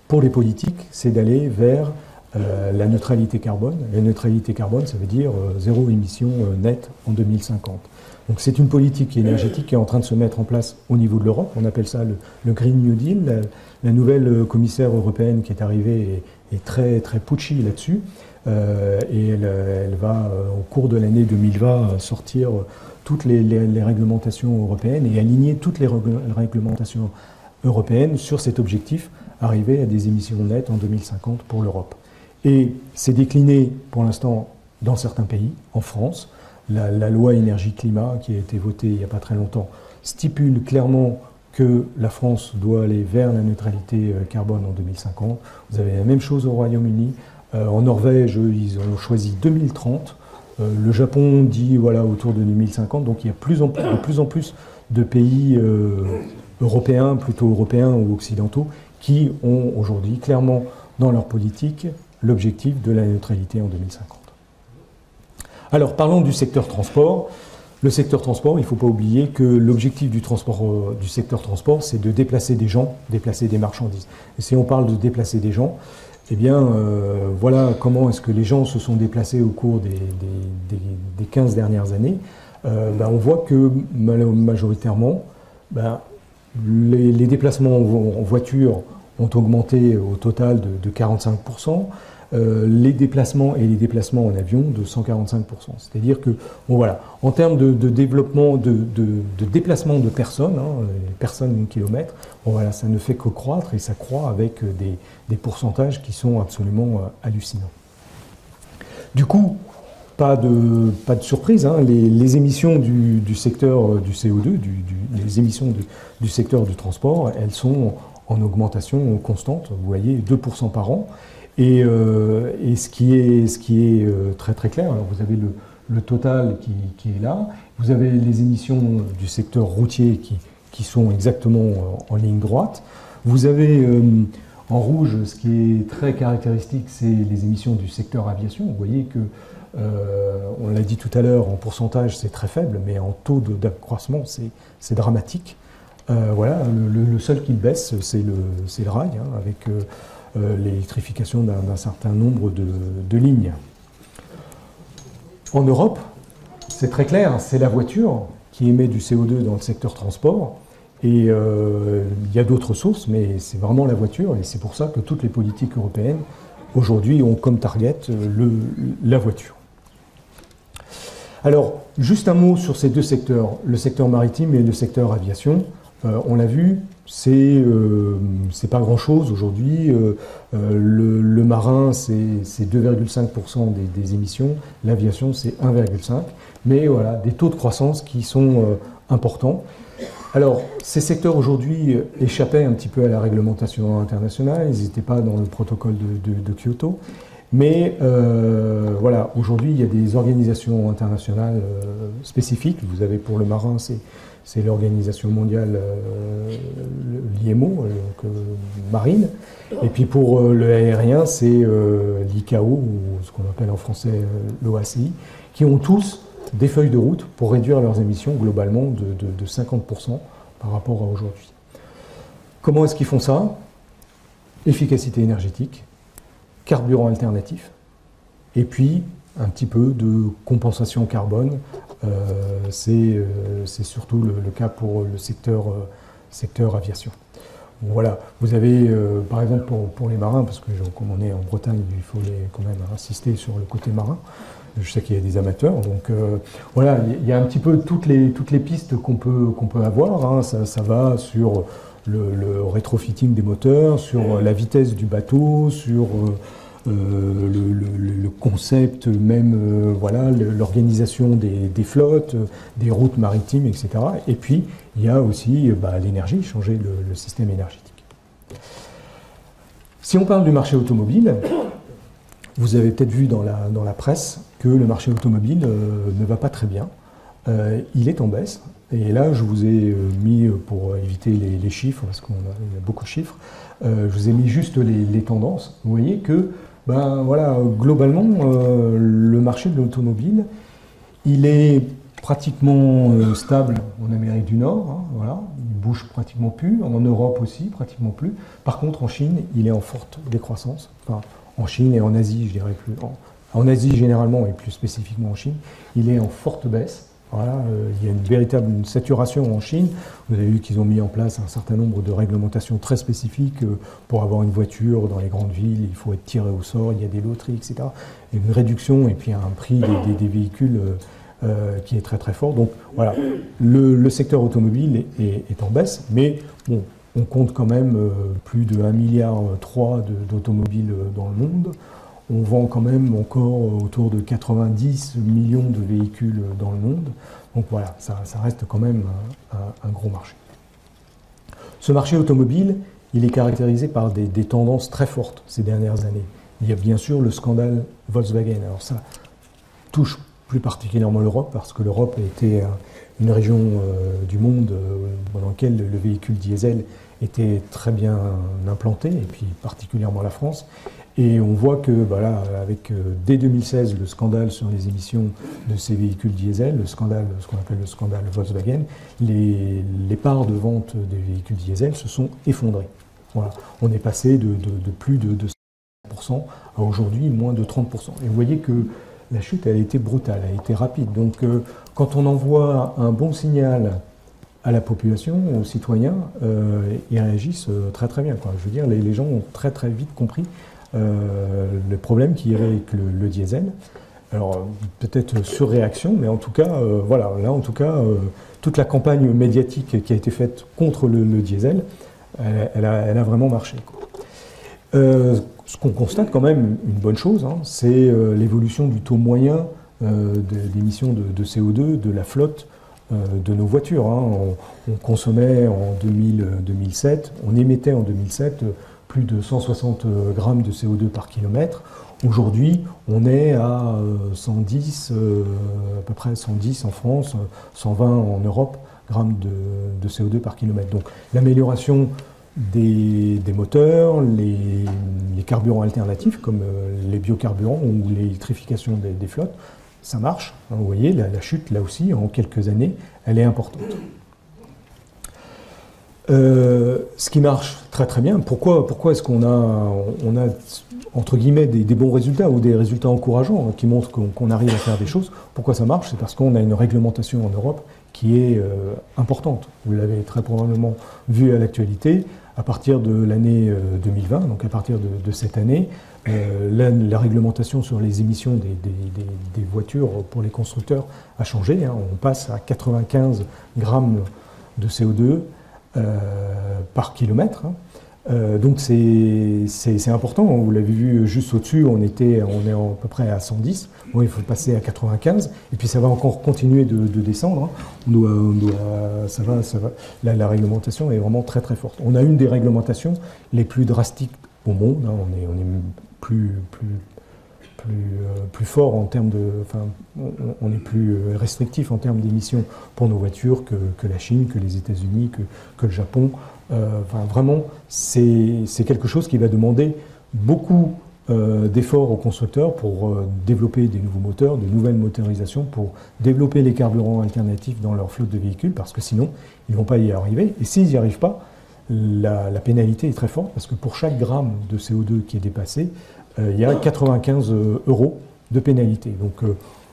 pour les politiques, c'est d'aller vers la neutralité carbone. La neutralité carbone, ça veut dire zéro émission nette en 2050. Donc c'est une politique énergétique qui est en train de se mettre en place au niveau de l'Europe. On appelle ça le Green New Deal. La nouvelle commissaire européenne qui est arrivée est très, très pushy là-dessus. Et elle va, au cours de l'année 2020, sortir toutes les réglementations européennes et aligner toutes les réglementations européennes sur cet objectif, arriver à des émissions nettes en 2050 pour l'Europe. Et c'est décliné pour l'instant dans certains pays, en France. La loi énergie-climat qui a été votée il n'y a pas très longtemps stipule clairement que la France doit aller vers la neutralité carbone en 2050. Vous avez la même chose au Royaume-Uni. En Norvège, ils ont choisi 2030. Le Japon dit voilà, autour de 2050. Donc il y a de plus en plus de pays européens, plutôt européens ou occidentaux, qui ont aujourd'hui clairement dans leur politique l'objectif de la neutralité en 2050. Alors parlons du secteur transport. Le secteur transport, il ne faut pas oublier que l'objectif du secteur transport, c'est de déplacer des gens, déplacer des marchandises. Et si on parle de déplacer des gens, eh bien, voilà comment est-ce que les gens se sont déplacés au cours des 15 dernières années. On voit que majoritairement, les déplacements en voiture ont augmenté au total de 45%. Les déplacements en avion de 145%. C'est-à-dire que, bon, voilà, en termes de développement, de déplacement de personnes, personnes kilomètres, bon, voilà, ça ne fait que croître et ça croît avec des pourcentages qui sont absolument hallucinants. Du coup, pas de surprise, les émissions du secteur du CO2, les émissions du secteur du transport, elles sont en augmentation constante, vous voyez, 2% par an. Et ce qui est très très clair, alors vous avez le total qui est là, vous avez les émissions du secteur routier qui sont exactement en ligne droite, vous avez en rouge, ce qui est très caractéristique, c'est les émissions du secteur aviation. Vous voyez que, on l'a dit tout à l'heure, en pourcentage c'est très faible, mais en taux d'accroissement c'est dramatique. Voilà, le seul qui baisse c'est le rail, avec l'électrification d'un certain nombre de lignes. En Europe, c'est très clair, c'est la voiture qui émet du CO2 dans le secteur transport. Et il y a d'autres sources, mais c'est vraiment la voiture. Et c'est pour ça que toutes les politiques européennes, aujourd'hui, ont comme target la voiture. Alors, juste un mot sur ces deux secteurs, le secteur maritime et le secteur aviation. On l'a vu, c'est pas grand-chose aujourd'hui. Le marin, c'est 2,5% des émissions. L'aviation, c'est 1,5%. Mais voilà, des taux de croissance qui sont importants. Alors, ces secteurs aujourd'hui échappaient un petit peu à la réglementation internationale. Ils n'étaient pas dans le protocole de Kyoto. Mais voilà, aujourd'hui, il y a des organisations internationales spécifiques. Vous avez pour le marin, c'est l'organisation mondiale, l'IMO, marine. Et puis pour le aérien, c'est l'ICAO, ou ce qu'on appelle en français l'OACI, qui ont tous des feuilles de route pour réduire leurs émissions globalement de 50% par rapport à aujourd'hui. Comment est-ce qu'ils font ça? Efficacité énergétique, carburant alternatif, et puis un petit peu de compensation carbone. C'est surtout le cas pour le secteur aviation. Bon, voilà, vous avez par exemple pour les marins, parce que comme on est en Bretagne, il faut quand même insister sur le côté marin. Je sais qu'il y a des amateurs, donc voilà, il y a un petit peu toutes les pistes qu'on peut avoir. Ça va sur le rétrofitting des moteurs, sur la vitesse du bateau, sur le concept même, voilà, l'organisation des flottes, des routes maritimes, etc. Et puis, il y a aussi l'énergie, changer le système énergétique. Si on parle du marché automobile, vous avez peut-être vu dans la presse que le marché automobile ne va pas très bien. Il est en baisse. Et là, je vous ai mis, pour éviter les chiffres, parce qu'il y a beaucoup de chiffres, je vous ai mis juste les tendances. Vous voyez que, voilà, globalement, le marché de l'automobile, il est pratiquement stable en Amérique du Nord, voilà, il bouge pratiquement plus, en Europe aussi, pratiquement plus. Par contre, en Chine, il est en forte décroissance, enfin, en Chine et en Asie, je dirais plus. En Asie généralement et plus spécifiquement en Chine, il est en forte baisse. Voilà, il y a une véritable saturation en Chine. Vous avez vu qu'ils ont mis en place un certain nombre de réglementations très spécifiques pour avoir une voiture dans les grandes villes. Il faut être tiré au sort, il y a des loteries, etc. Et une réduction et puis un prix des véhicules qui est très très fort. Donc voilà, le secteur automobile est en baisse, mais bon, on compte quand même plus de 1,3 milliard d'automobiles dans le monde. On vend quand même encore autour de 90 millions de véhicules dans le monde. Donc voilà, ça reste quand même un gros marché. Ce marché automobile, il est caractérisé par des tendances très fortes ces dernières années. Il y a bien sûr le scandale Volkswagen. Alors ça touche plus particulièrement l'Europe, parce que l'Europe a été une région du monde dans laquelle le véhicule diesel était très bien implanté, et puis particulièrement la France. Et on voit que avec dès 2016 le scandale sur les émissions de ces véhicules diesel, ce qu'on appelle le scandale Volkswagen, les parts de vente des véhicules diesel se sont effondrées. Voilà. On est passé de plus de 5% à aujourd'hui moins de 30%. Et vous voyez que la chute elle a été brutale, elle a été rapide. Donc quand on envoie un bon signal à la population, aux citoyens, ils réagissent très très bien, quoi. Je veux dire, les gens ont très très vite compris le problème qu'il y avait avec le diesel. Alors peut-être sur réaction, mais en tout cas, voilà, là en tout cas, toute la campagne médiatique qui a été faite contre le diesel, elle a vraiment marché, quoi. Ce qu'on constate quand même, une bonne chose, hein, c'est l'évolution du taux moyen d'émissions de CO2 de la flotte de nos voitures. Hein. On consommait en 2007, on émettait en 2007 plus de 160 grammes de CO2 par kilomètre. Aujourd'hui, on est à 110, à peu près 110 en France, 120 en Europe, grammes de CO2 par kilomètre. Donc l'amélioration des moteurs, les carburants alternatifs comme les biocarburants ou l'électrification des flottes, ça marche. Hein, vous voyez, la chute, là aussi, en quelques années, elle est importante. Ce qui marche très très bien, pourquoi est-ce qu'on a entre guillemets des bons résultats ou des résultats encourageants, hein, qui montrent qu'on arrive à faire des choses? Pourquoi ça marche? C'est parce qu'on a une réglementation en Europe qui est importante. Vous l'avez très probablement vu à l'actualité. À partir de l'année 2020, donc à partir de cette année, la réglementation sur les émissions des voitures pour les constructeurs a changé. Hein. On passe à 95 grammes de CO2 par kilomètre. Hein. Donc c'est important. Vous l'avez vu juste au-dessus, on est à peu près à 110. Bon, il faut passer à 95, et puis ça va encore continuer de descendre. Hein. Ça va. La réglementation est vraiment très très forte. On a une des réglementations les plus drastiques au monde. Hein. On est plus fort en termes on est plus restrictif en termes d'émissions pour nos voitures que la Chine, que les États-Unis, que le Japon. Vraiment, c'est quelque chose qui va demander beaucoup d'efforts aux constructeurs pour développer des nouveaux moteurs, de nouvelles motorisations, pour développer les carburants alternatifs dans leur flotte de véhicules, parce que sinon, ils ne vont pas y arriver. Et s'ils n'y arrivent pas, la pénalité est très forte, parce que pour chaque gramme de CO2 qui est dépassé, il y a 95 € de pénalité. Donc,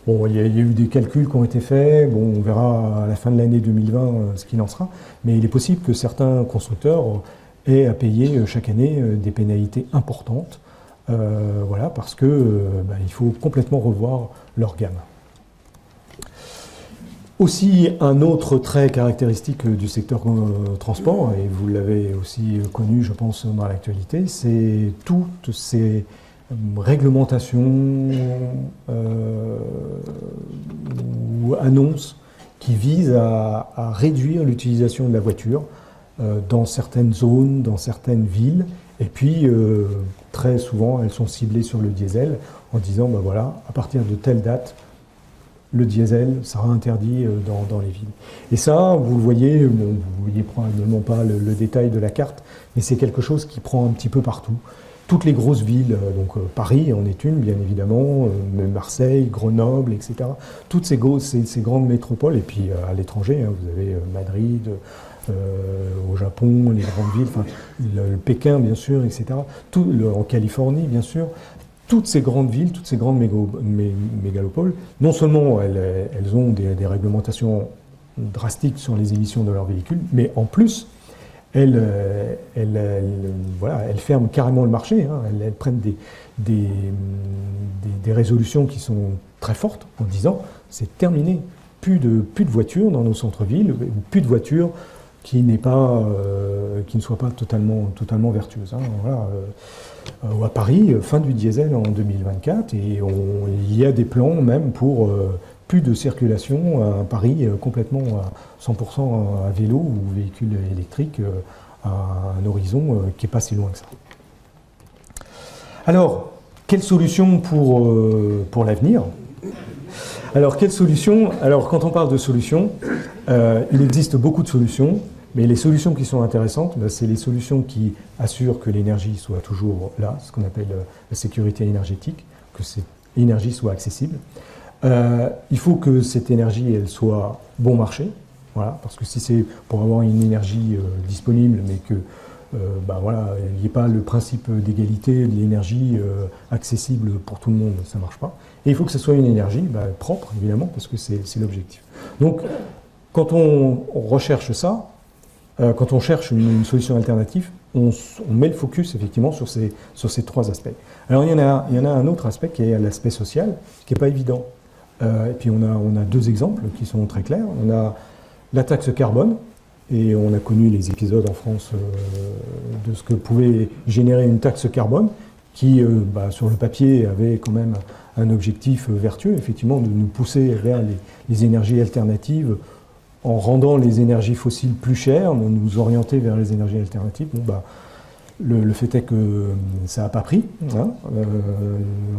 bon, il y a eu des calculs qui ont été faits. Bon, on verra à la fin de l'année 2020 ce qu'il en sera. Mais il est possible que certains constructeurs aient à payer chaque année des pénalités importantes. Voilà, parce que il faut complètement revoir leur gamme. Aussi, un autre trait caractéristique du secteur transport, et vous l'avez aussi connu, je pense, dans l'actualité, c'est toutes ces réglementations ou annonces qui visent à réduire l'utilisation de la voiture dans certaines zones, dans certaines villes. Et puis, très souvent, elles sont ciblées sur le diesel en disant, voilà, à partir de telle date, le diesel sera interdit dans les villes. Et ça, vous le voyez, vous ne voyez probablement pas le détail de la carte, mais c'est quelque chose qui prend un petit peu partout. Toutes les grosses villes, donc Paris en est une, bien évidemment, Marseille, Grenoble, etc. Toutes ces grandes métropoles, et puis à l'étranger, hein, vous avez Madrid, au Japon, les grandes villes, enfin, le Pékin, bien sûr, etc. En Californie, bien sûr. Toutes ces grandes villes, toutes ces grandes mégalopoles, non seulement elles ont des réglementations drastiques sur les émissions de leurs véhicules, mais en plus, elles ferment carrément le marché. Hein. Elles prennent des résolutions qui sont très fortes en disant c'est terminé, plus de voitures dans nos centres-villes, plus de voitures qui ne soient pas totalement vertueuses. Hein. Voilà. À Paris, fin du diesel en 2024, et il y a des plans même pour plus de circulation à Paris complètement à 100% à vélo ou véhicule électrique à un horizon qui n'est pas si loin que ça. Alors, quelle solution pour l'avenir ? Alors, quelle solution ? Alors, quand on parle de solutions, il existe beaucoup de solutions, mais les solutions qui sont intéressantes, c'est les solutions qui assurent que l'énergie soit toujours là, ce qu'on appelle la sécurité énergétique, que cette énergie soit accessible. Il faut que cette énergie, elle soit bon marché, voilà, parce que si c'est pour avoir une énergie disponible, mais que il n'y ait pas le principe d'égalité de l'énergie accessible pour tout le monde, ça ne marche pas. Et il faut que ce soit une énergie propre, évidemment, parce que c'est l'objectif. Donc, quand on recherche ça, quand on cherche une solution alternative, on met le focus effectivement sur ces trois aspects. Alors il y en a un autre aspect qui est l'aspect social, qui n'est pas évident. Et puis on a deux exemples qui sont très clairs. On a la taxe carbone, et on a connu les épisodes en France de ce que pouvait générer une taxe carbone, qui sur le papier avait quand même un objectif vertueux, effectivement, de nous pousser vers les énergies alternatives, en rendant les énergies fossiles plus chères, nous orienter vers les énergies alternatives. Le fait est que ça n'a pas pris, hein,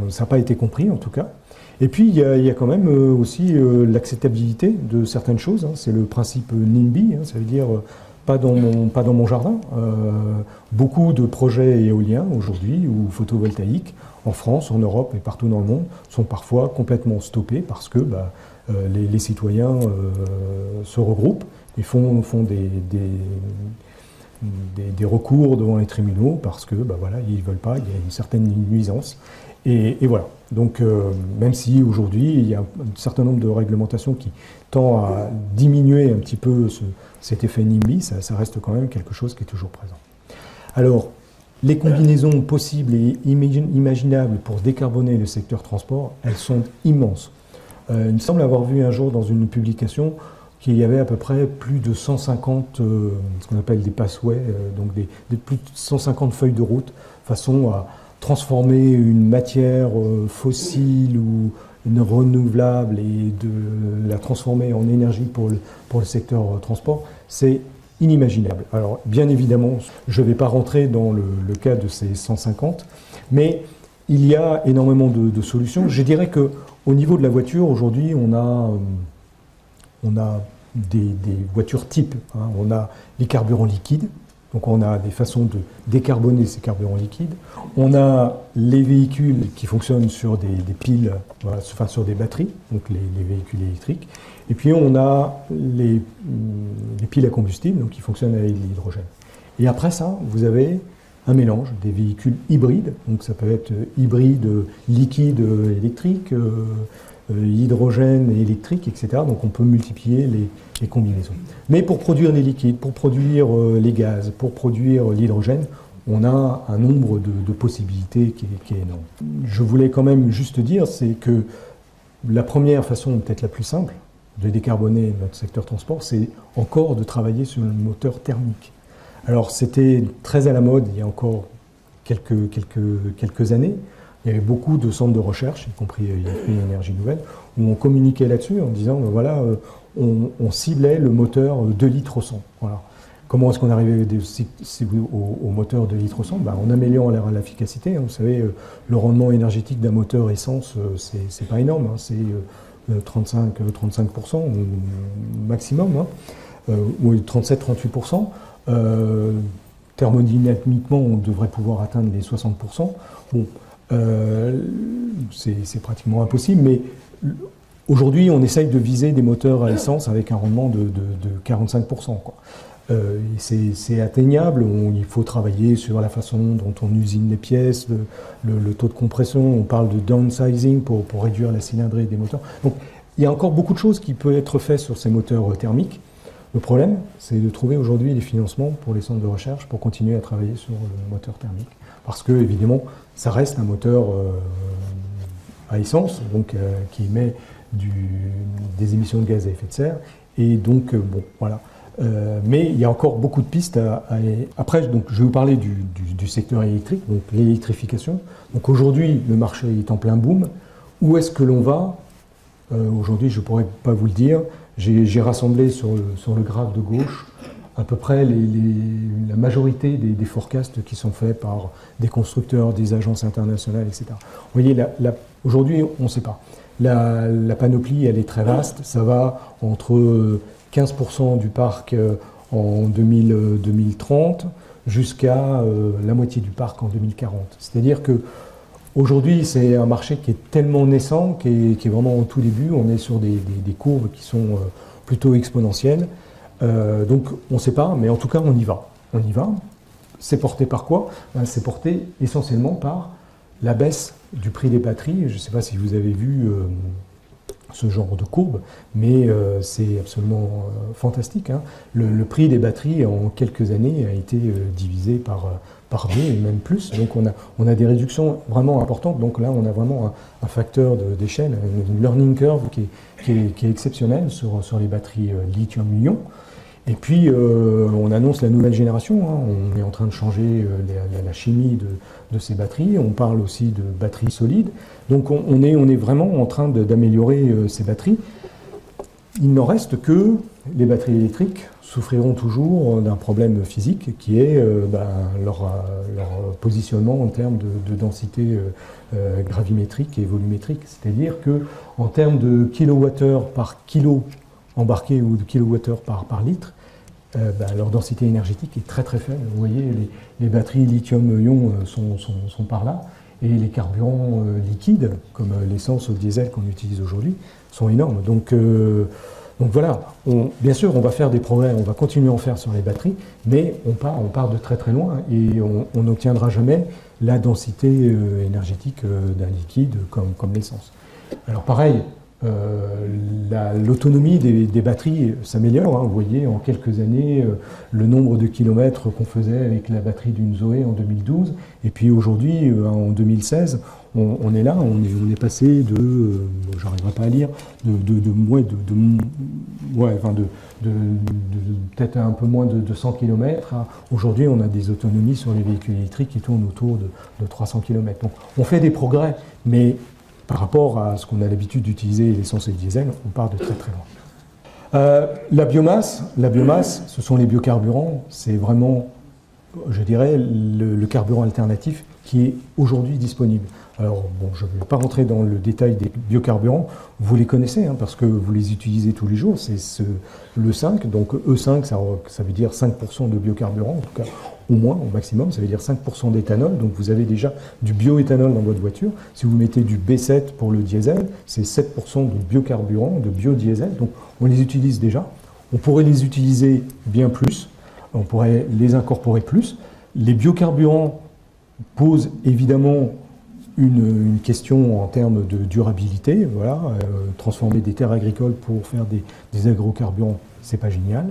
ça n'a pas été compris en tout cas. Et puis il y a quand même aussi l'acceptabilité de certaines choses, hein. C'est le principe NIMBY, hein, ça veut dire pas dans mon jardin. Beaucoup de projets éoliens aujourd'hui ou photovoltaïques en France, en Europe et partout dans le monde sont parfois complètement stoppés parce que les citoyens se regroupent et font des recours devant les tribunaux parce que ils ne veulent pas, il y a une certaine nuisance. Et voilà. Donc même si aujourd'hui il y a un certain nombre de réglementations qui tendent à diminuer un petit peu cet effet NIMBY, ça reste quand même quelque chose qui est toujours présent. Alors, les combinaisons possibles et imaginables pour décarboner le secteur transport, elles sont immenses. Il me semble avoir vu un jour dans une publication qu'il y avait à peu près plus de 150, ce qu'on appelle des pathways, donc plus de 150 feuilles de route, façon à transformer une matière fossile ou une renouvelable et de la transformer en énergie pour le secteur transport, c'est inimaginable. Alors, bien évidemment, je ne vais pas rentrer dans le cas de ces 150, mais il y a énormément de solutions. Je dirais qu'au niveau de la voiture, aujourd'hui, on a des voitures types, hein. On a les carburants liquides, donc on a des façons de décarboner ces carburants liquides. On a les véhicules qui fonctionnent sur des piles, enfin sur des batteries, donc les véhicules électriques. Et puis on a les piles à combustible, donc qui fonctionnent avec l'hydrogène. Et après ça, vous avez un mélange des véhicules hybrides, donc ça peut être hybride liquide électrique, hydrogène et électrique, etc. Donc on peut multiplier les combinaisons. Mais pour produire les liquides, pour produire les gaz, pour produire l'hydrogène, on a un nombre de possibilités qui est énorme. Je voulais quand même juste dire, c'est que la première façon, peut-être la plus simple, de décarboner notre secteur transport, c'est encore de travailler sur le moteur thermique. Alors c'était très à la mode il y a encore quelques années. Il y avait beaucoup de centres de recherche, y compris IFP Énergie Nouvelle, où on communiquait là-dessus en disant, on ciblait le moteur 2 litres au 100. Voilà. Comment est-ce qu'on arrivait au moteur 2 litres au 100 ? En améliorant l'efficacité. Hein. Vous savez, le rendement énergétique d'un moteur essence, c'est pas énorme, hein. C'est 35% maximum, hein. Ou 37-38%. Thermodynamiquement, on devrait pouvoir atteindre les 60%. Bon, c'est pratiquement impossible, mais aujourd'hui, on essaye de viser des moteurs à essence avec un rendement de 45%. Quoi. C'est atteignable, il faut travailler sur la façon dont on usine les pièces, le taux de compression, on parle de downsizing pour réduire la cylindrée des moteurs. Donc il y a encore beaucoup de choses qui peuvent être faites sur ces moteurs thermiques. Le problème, c'est de trouver aujourd'hui les financements pour les centres de recherche pour continuer à travailler sur le moteur thermique. Parce que, évidemment, ça reste un moteur à essence, donc qui émet des émissions de gaz à effet de serre. Et donc, bon, voilà. Mais il y a encore beaucoup de pistes Après, donc, je vais vous parler du secteur électrique, donc l'électrification. Donc aujourd'hui, le marché est en plein boom. Où est-ce que l'on va? Aujourd'hui, je ne pourrais pas vous le dire. J'ai rassemblé sur le graphe de gauche à peu près la majorité des forecasts qui sont faits par des constructeurs, des agences internationales, etc. Vous voyez, aujourd'hui, on ne sait pas. La panoplie, elle est très vaste. Ça va entre 15% du parc en 2030 jusqu'à la moitié du parc en 2040. C'est-à-dire que aujourd'hui, c'est un marché qui est tellement naissant, qui est vraiment au tout début. On est sur des courbes qui sont plutôt exponentielles. Donc, on ne sait pas, mais en tout cas, on y va. On y va. C'est porté par quoi? C'est porté essentiellement par la baisse du prix des batteries. Je ne sais pas si vous avez vu ce genre de courbe, mais c'est absolument fantastique. Hein. Le prix des batteries, en quelques années, a été divisé par 2 et même plus. Donc on a des réductions vraiment importantes. Donc là, on a vraiment un facteur d'échelle, une learning curve qui est exceptionnelle sur les batteries lithium-ion. Et puis, on annonce la nouvelle génération. Hein. On est en train de changer la chimie de ces batteries. On parle aussi de batteries solides. Donc, on est vraiment en train d'améliorer ces batteries. Il n'en reste que les batteries électriques souffriront toujours d'un problème physique qui est leur positionnement en termes de densité gravimétrique et volumétrique. C'est-à-dire qu'en termes de kilowattheure par kilo embarqué ou de kilowattheure par litre, leur densité énergétique est très très faible. Vous voyez, les batteries lithium-ion sont par là, et les carburants liquides, comme l'essence ou le diesel qu'on utilise aujourd'hui, sont énormes. Donc voilà, bien sûr, on va faire des progrès, on va continuer à en faire sur les batteries, mais on part de très très loin, et on n'obtiendra jamais la densité énergétique d'un liquide comme l'essence. Alors pareil, l'autonomie des batteries s'améliore. Hein. Vous voyez, en quelques années, le nombre de kilomètres qu'on faisait avec la batterie d'une Zoé en 2012, et puis aujourd'hui, en 2016, on est là, on est passé de, j'arriverai pas à lire, peut-être un peu moins de 100 km. Aujourd'hui, on a des autonomies sur les véhicules électriques qui tournent autour de 300 km. Donc, on fait des progrès, mais par rapport à ce qu'on a l'habitude d'utiliser, l'essence et le diesel, on part de très très loin. La biomasse, ce sont les biocarburants. C'est vraiment, je dirais, le carburant alternatif qui est aujourd'hui disponible. Alors, bon, je ne vais pas rentrer dans le détail des biocarburants. Vous les connaissez, hein, parce que vous les utilisez tous les jours. C'est le 5, donc E5, ça veut dire 5% de biocarburant, en tout cas au moins, au maximum, ça veut dire 5% d'éthanol. Donc vous avez déjà du bioéthanol dans votre voiture. Si vous mettez du B7 pour le diesel, c'est 7% de biocarburant, de biodiesel. Donc on les utilise déjà. On pourrait les utiliser bien plus. On pourrait les incorporer plus. Les biocarburants posent évidemment une question en termes de durabilité. Voilà, transformer des terres agricoles pour faire des agrocarburants, c'est pas génial.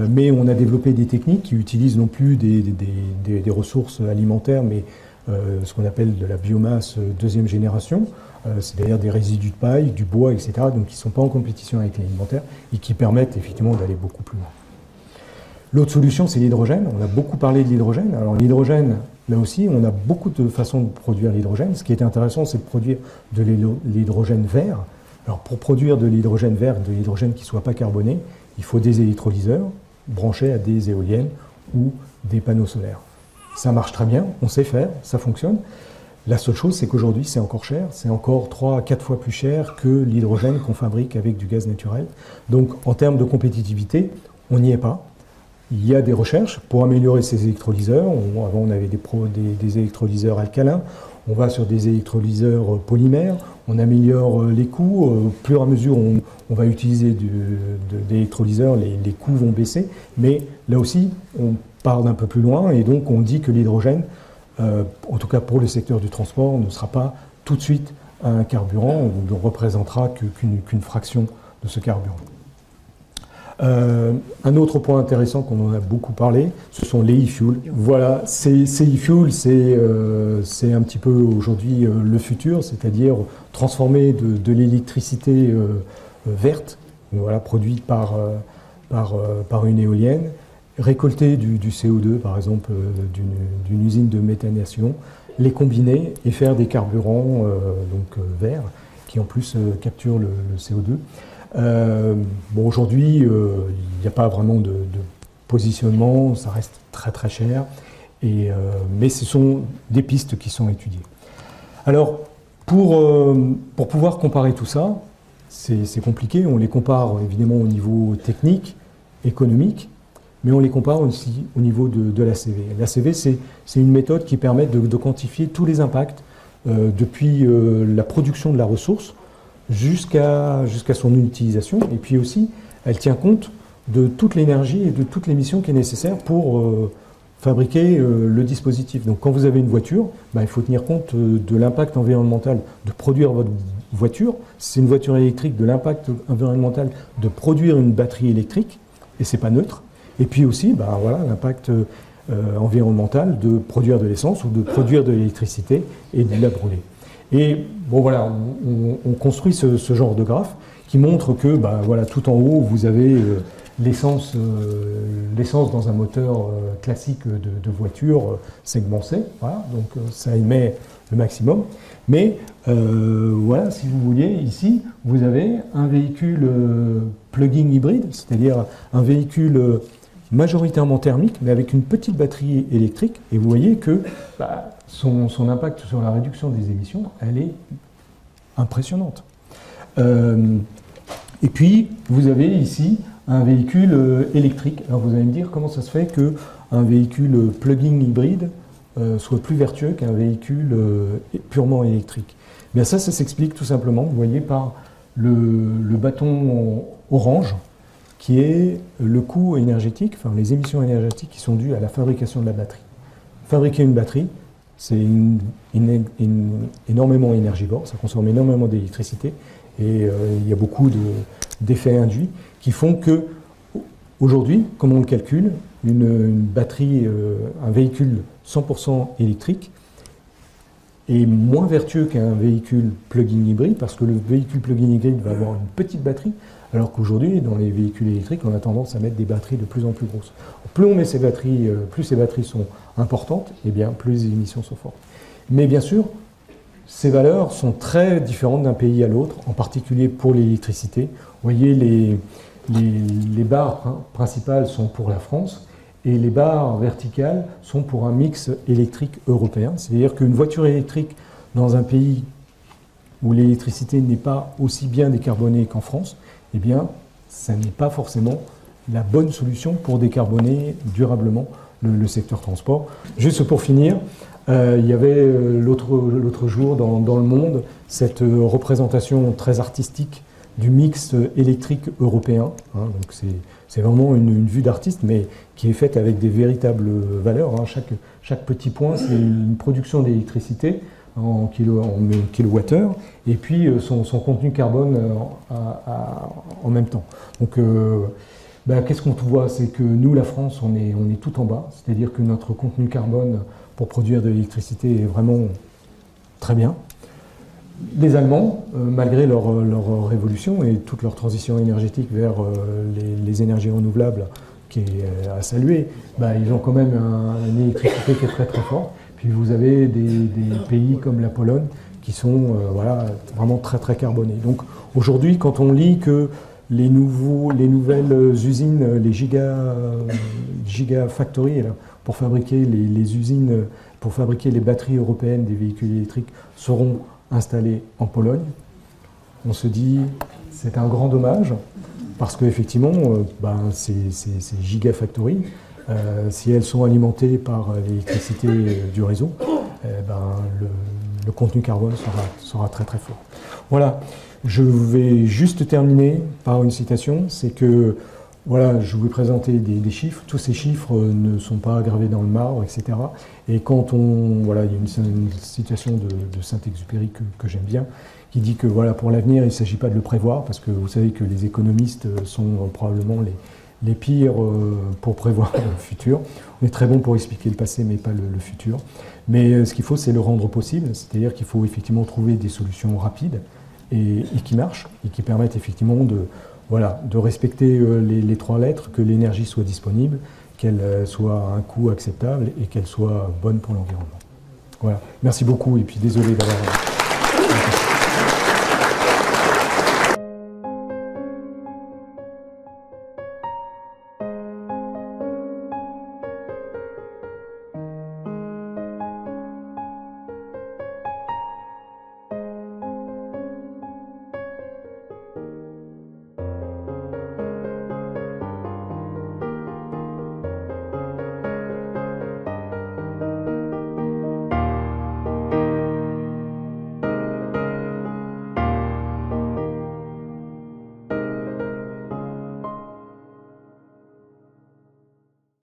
Mais on a développé des techniques qui utilisent non plus des ressources alimentaires, mais ce qu'on appelle de la biomasse deuxième génération, c'est-à-dire des résidus de paille, du bois, etc., donc qui ne sont pas en compétition avec l'alimentaire et qui permettent effectivement d'aller beaucoup plus loin. L'autre solution, c'est l'hydrogène. On a beaucoup parlé de l'hydrogène. Alors l'hydrogène, là aussi, on a beaucoup de façons de produire l'hydrogène. Ce qui est intéressant, c'est de produire de l'hydrogène vert. Alors pour produire de l'hydrogène vert, de l'hydrogène qui ne soit pas carboné, il faut des électrolyseurs branchés à des éoliennes ou des panneaux solaires. Ça marche très bien, on sait faire, ça fonctionne. La seule chose, c'est qu'aujourd'hui, c'est encore cher. C'est encore 3 à 4 fois plus cher que l'hydrogène qu'on fabrique avec du gaz naturel. Donc, en termes de compétitivité, on n'y est pas. Il y a des recherches pour améliorer ces électrolyseurs. Avant, on avait des électrolyseurs alcalins. on va sur des électrolyseurs polymères, on améliore les coûts, au fur et à mesure on va utiliser d'électrolyseurs, les coûts vont baisser, mais là aussi on part d'un peu plus loin et donc on dit que l'hydrogène, en tout cas pour le secteur du transport, ne sera pas tout de suite un carburant, on ne représentera qu'une fraction de ce carburant. Un autre point intéressant qu'on en a beaucoup parlé, ce sont les e-fuels. Voilà, ces e-fuels, c'est un petit peu aujourd'hui le futur, c'est-à-dire transformer de l'électricité verte, voilà, produite par une éolienne, récolter du CO2, par exemple, d'une usine de méthanisation, les combiner et faire des carburants verts, qui en plus capturent le CO2. Bon, aujourd'hui, il n'y a pas vraiment de positionnement, ça reste très très cher, mais ce sont des pistes qui sont étudiées. Alors, pour pouvoir comparer tout ça, c'est compliqué, on les compare évidemment au niveau technique, économique, mais on les compare aussi au niveau de l'ACV. L'ACV, c'est une méthode qui permet de quantifier tous les impacts depuis la production de la ressource jusqu'à son utilisation. Et puis aussi, elle tient compte de toute l'énergie et de toute l'émission qui est nécessaire pour fabriquer le dispositif. Donc quand vous avez une voiture, il faut tenir compte de l'impact environnemental de produire votre voiture. Si c'est une voiture électrique, de l'impact environnemental de produire une batterie électrique, et c'est pas neutre. Et puis aussi, voilà, l'impact environnemental de produire de l'essence ou de produire de l'électricité et de la brûler. Et bon, voilà, on construit ce genre de graphe qui montre que voilà, tout en haut, vous avez l'essence dans un moteur classique de voiture segment C, voilà, donc ça émet le maximum. Mais voilà, si vous voulez, ici, vous avez un véhicule plug-in hybride, c'est-à-dire un véhicule majoritairement thermique, mais avec une petite batterie électrique, et vous voyez que son impact sur la réduction des émissions, elle est impressionnante. Et puis, vous avez ici un véhicule électrique. Alors vous allez me dire comment ça se fait qu'un véhicule plug-in hybride soit plus vertueux qu'un véhicule purement électrique. Bien ça s'explique tout simplement, vous voyez, par le bâton orange, qui est le coût énergétique, enfin les émissions énergétiques qui sont dues à la fabrication de la batterie. Fabriquer une batterie, c'est énormément énergivore, ça consomme énormément d'électricité et il y a beaucoup d'effets induits qui font que, aujourd'hui, comme on le calcule, une batterie, un véhicule 100% électrique est moins vertueux qu'un véhicule plug-in hybride parce que le véhicule plug-in hybride va avoir une petite batterie, alors qu'aujourd'hui, dans les véhicules électriques, on a tendance à mettre des batteries de plus en plus grosses. Plus on met ces batteries, plus ces batteries sont importantes, et bien plus les émissions sont fortes. Mais bien sûr, ces valeurs sont très différentes d'un pays à l'autre, en particulier pour l'électricité. Vous voyez, les barres principales sont pour la France, et les barres verticales sont pour un mix électrique européen. C'est-à-dire qu'une voiture électrique dans un pays où l'électricité n'est pas aussi bien décarbonée qu'en France, eh bien, ça n'est pas forcément la bonne solution pour décarboner durablement le secteur transport. Juste pour finir, il y avait l'autre jour dans Le Monde cette représentation très artistique du mix électrique européen. Donc c'est vraiment une vue d'artiste, mais qui est faite avec des véritables valeurs. Chaque petit point, c'est une production d'électricité en kilowattheure, et puis son contenu carbone en même temps. Donc, qu'est-ce qu'on voit? C'est que nous, la France, on est tout en bas, c'est-à-dire que notre contenu carbone pour produire de l'électricité est vraiment très bien. Les Allemands, malgré leur révolution et toute leur transition énergétique vers les énergies renouvelables, qui est à saluer, ils ont quand même une électricité qui est très très forte. Puis vous avez des pays comme la Pologne qui sont vraiment très très carbonés. Donc aujourd'hui, quand on lit que les nouvelles usines, les gigafactories pour fabriquer les usines, pour fabriquer les batteries européennes des véhicules électriques seront installées en Pologne, on se dit c'est un grand dommage parce qu'effectivement, ces gigafactories, si elles sont alimentées par l'électricité du réseau, le contenu carbone sera très très fort. Voilà, je vais juste terminer par une citation, c'est que voilà, je vous ai présenté des chiffres, tous ces chiffres ne sont pas gravés dans le marbre, etc. Et quand voilà, il y a une citation de Saint-Exupéry que j'aime bien, qui dit que voilà, pour l'avenir, il ne s'agit pas de le prévoir, parce que vous savez que les économistes sont probablement les pires pour prévoir le futur. On est très bon pour expliquer le passé, mais pas le futur. Mais ce qu'il faut, c'est le rendre possible, c'est-à-dire qu'il faut effectivement trouver des solutions rapides et qui marchent, et qui permettent effectivement de respecter les trois lettres, que l'énergie soit disponible, qu'elle soit à un coût acceptable et qu'elle soit bonne pour l'environnement. Voilà. Merci beaucoup, et puis désolé d'avoir...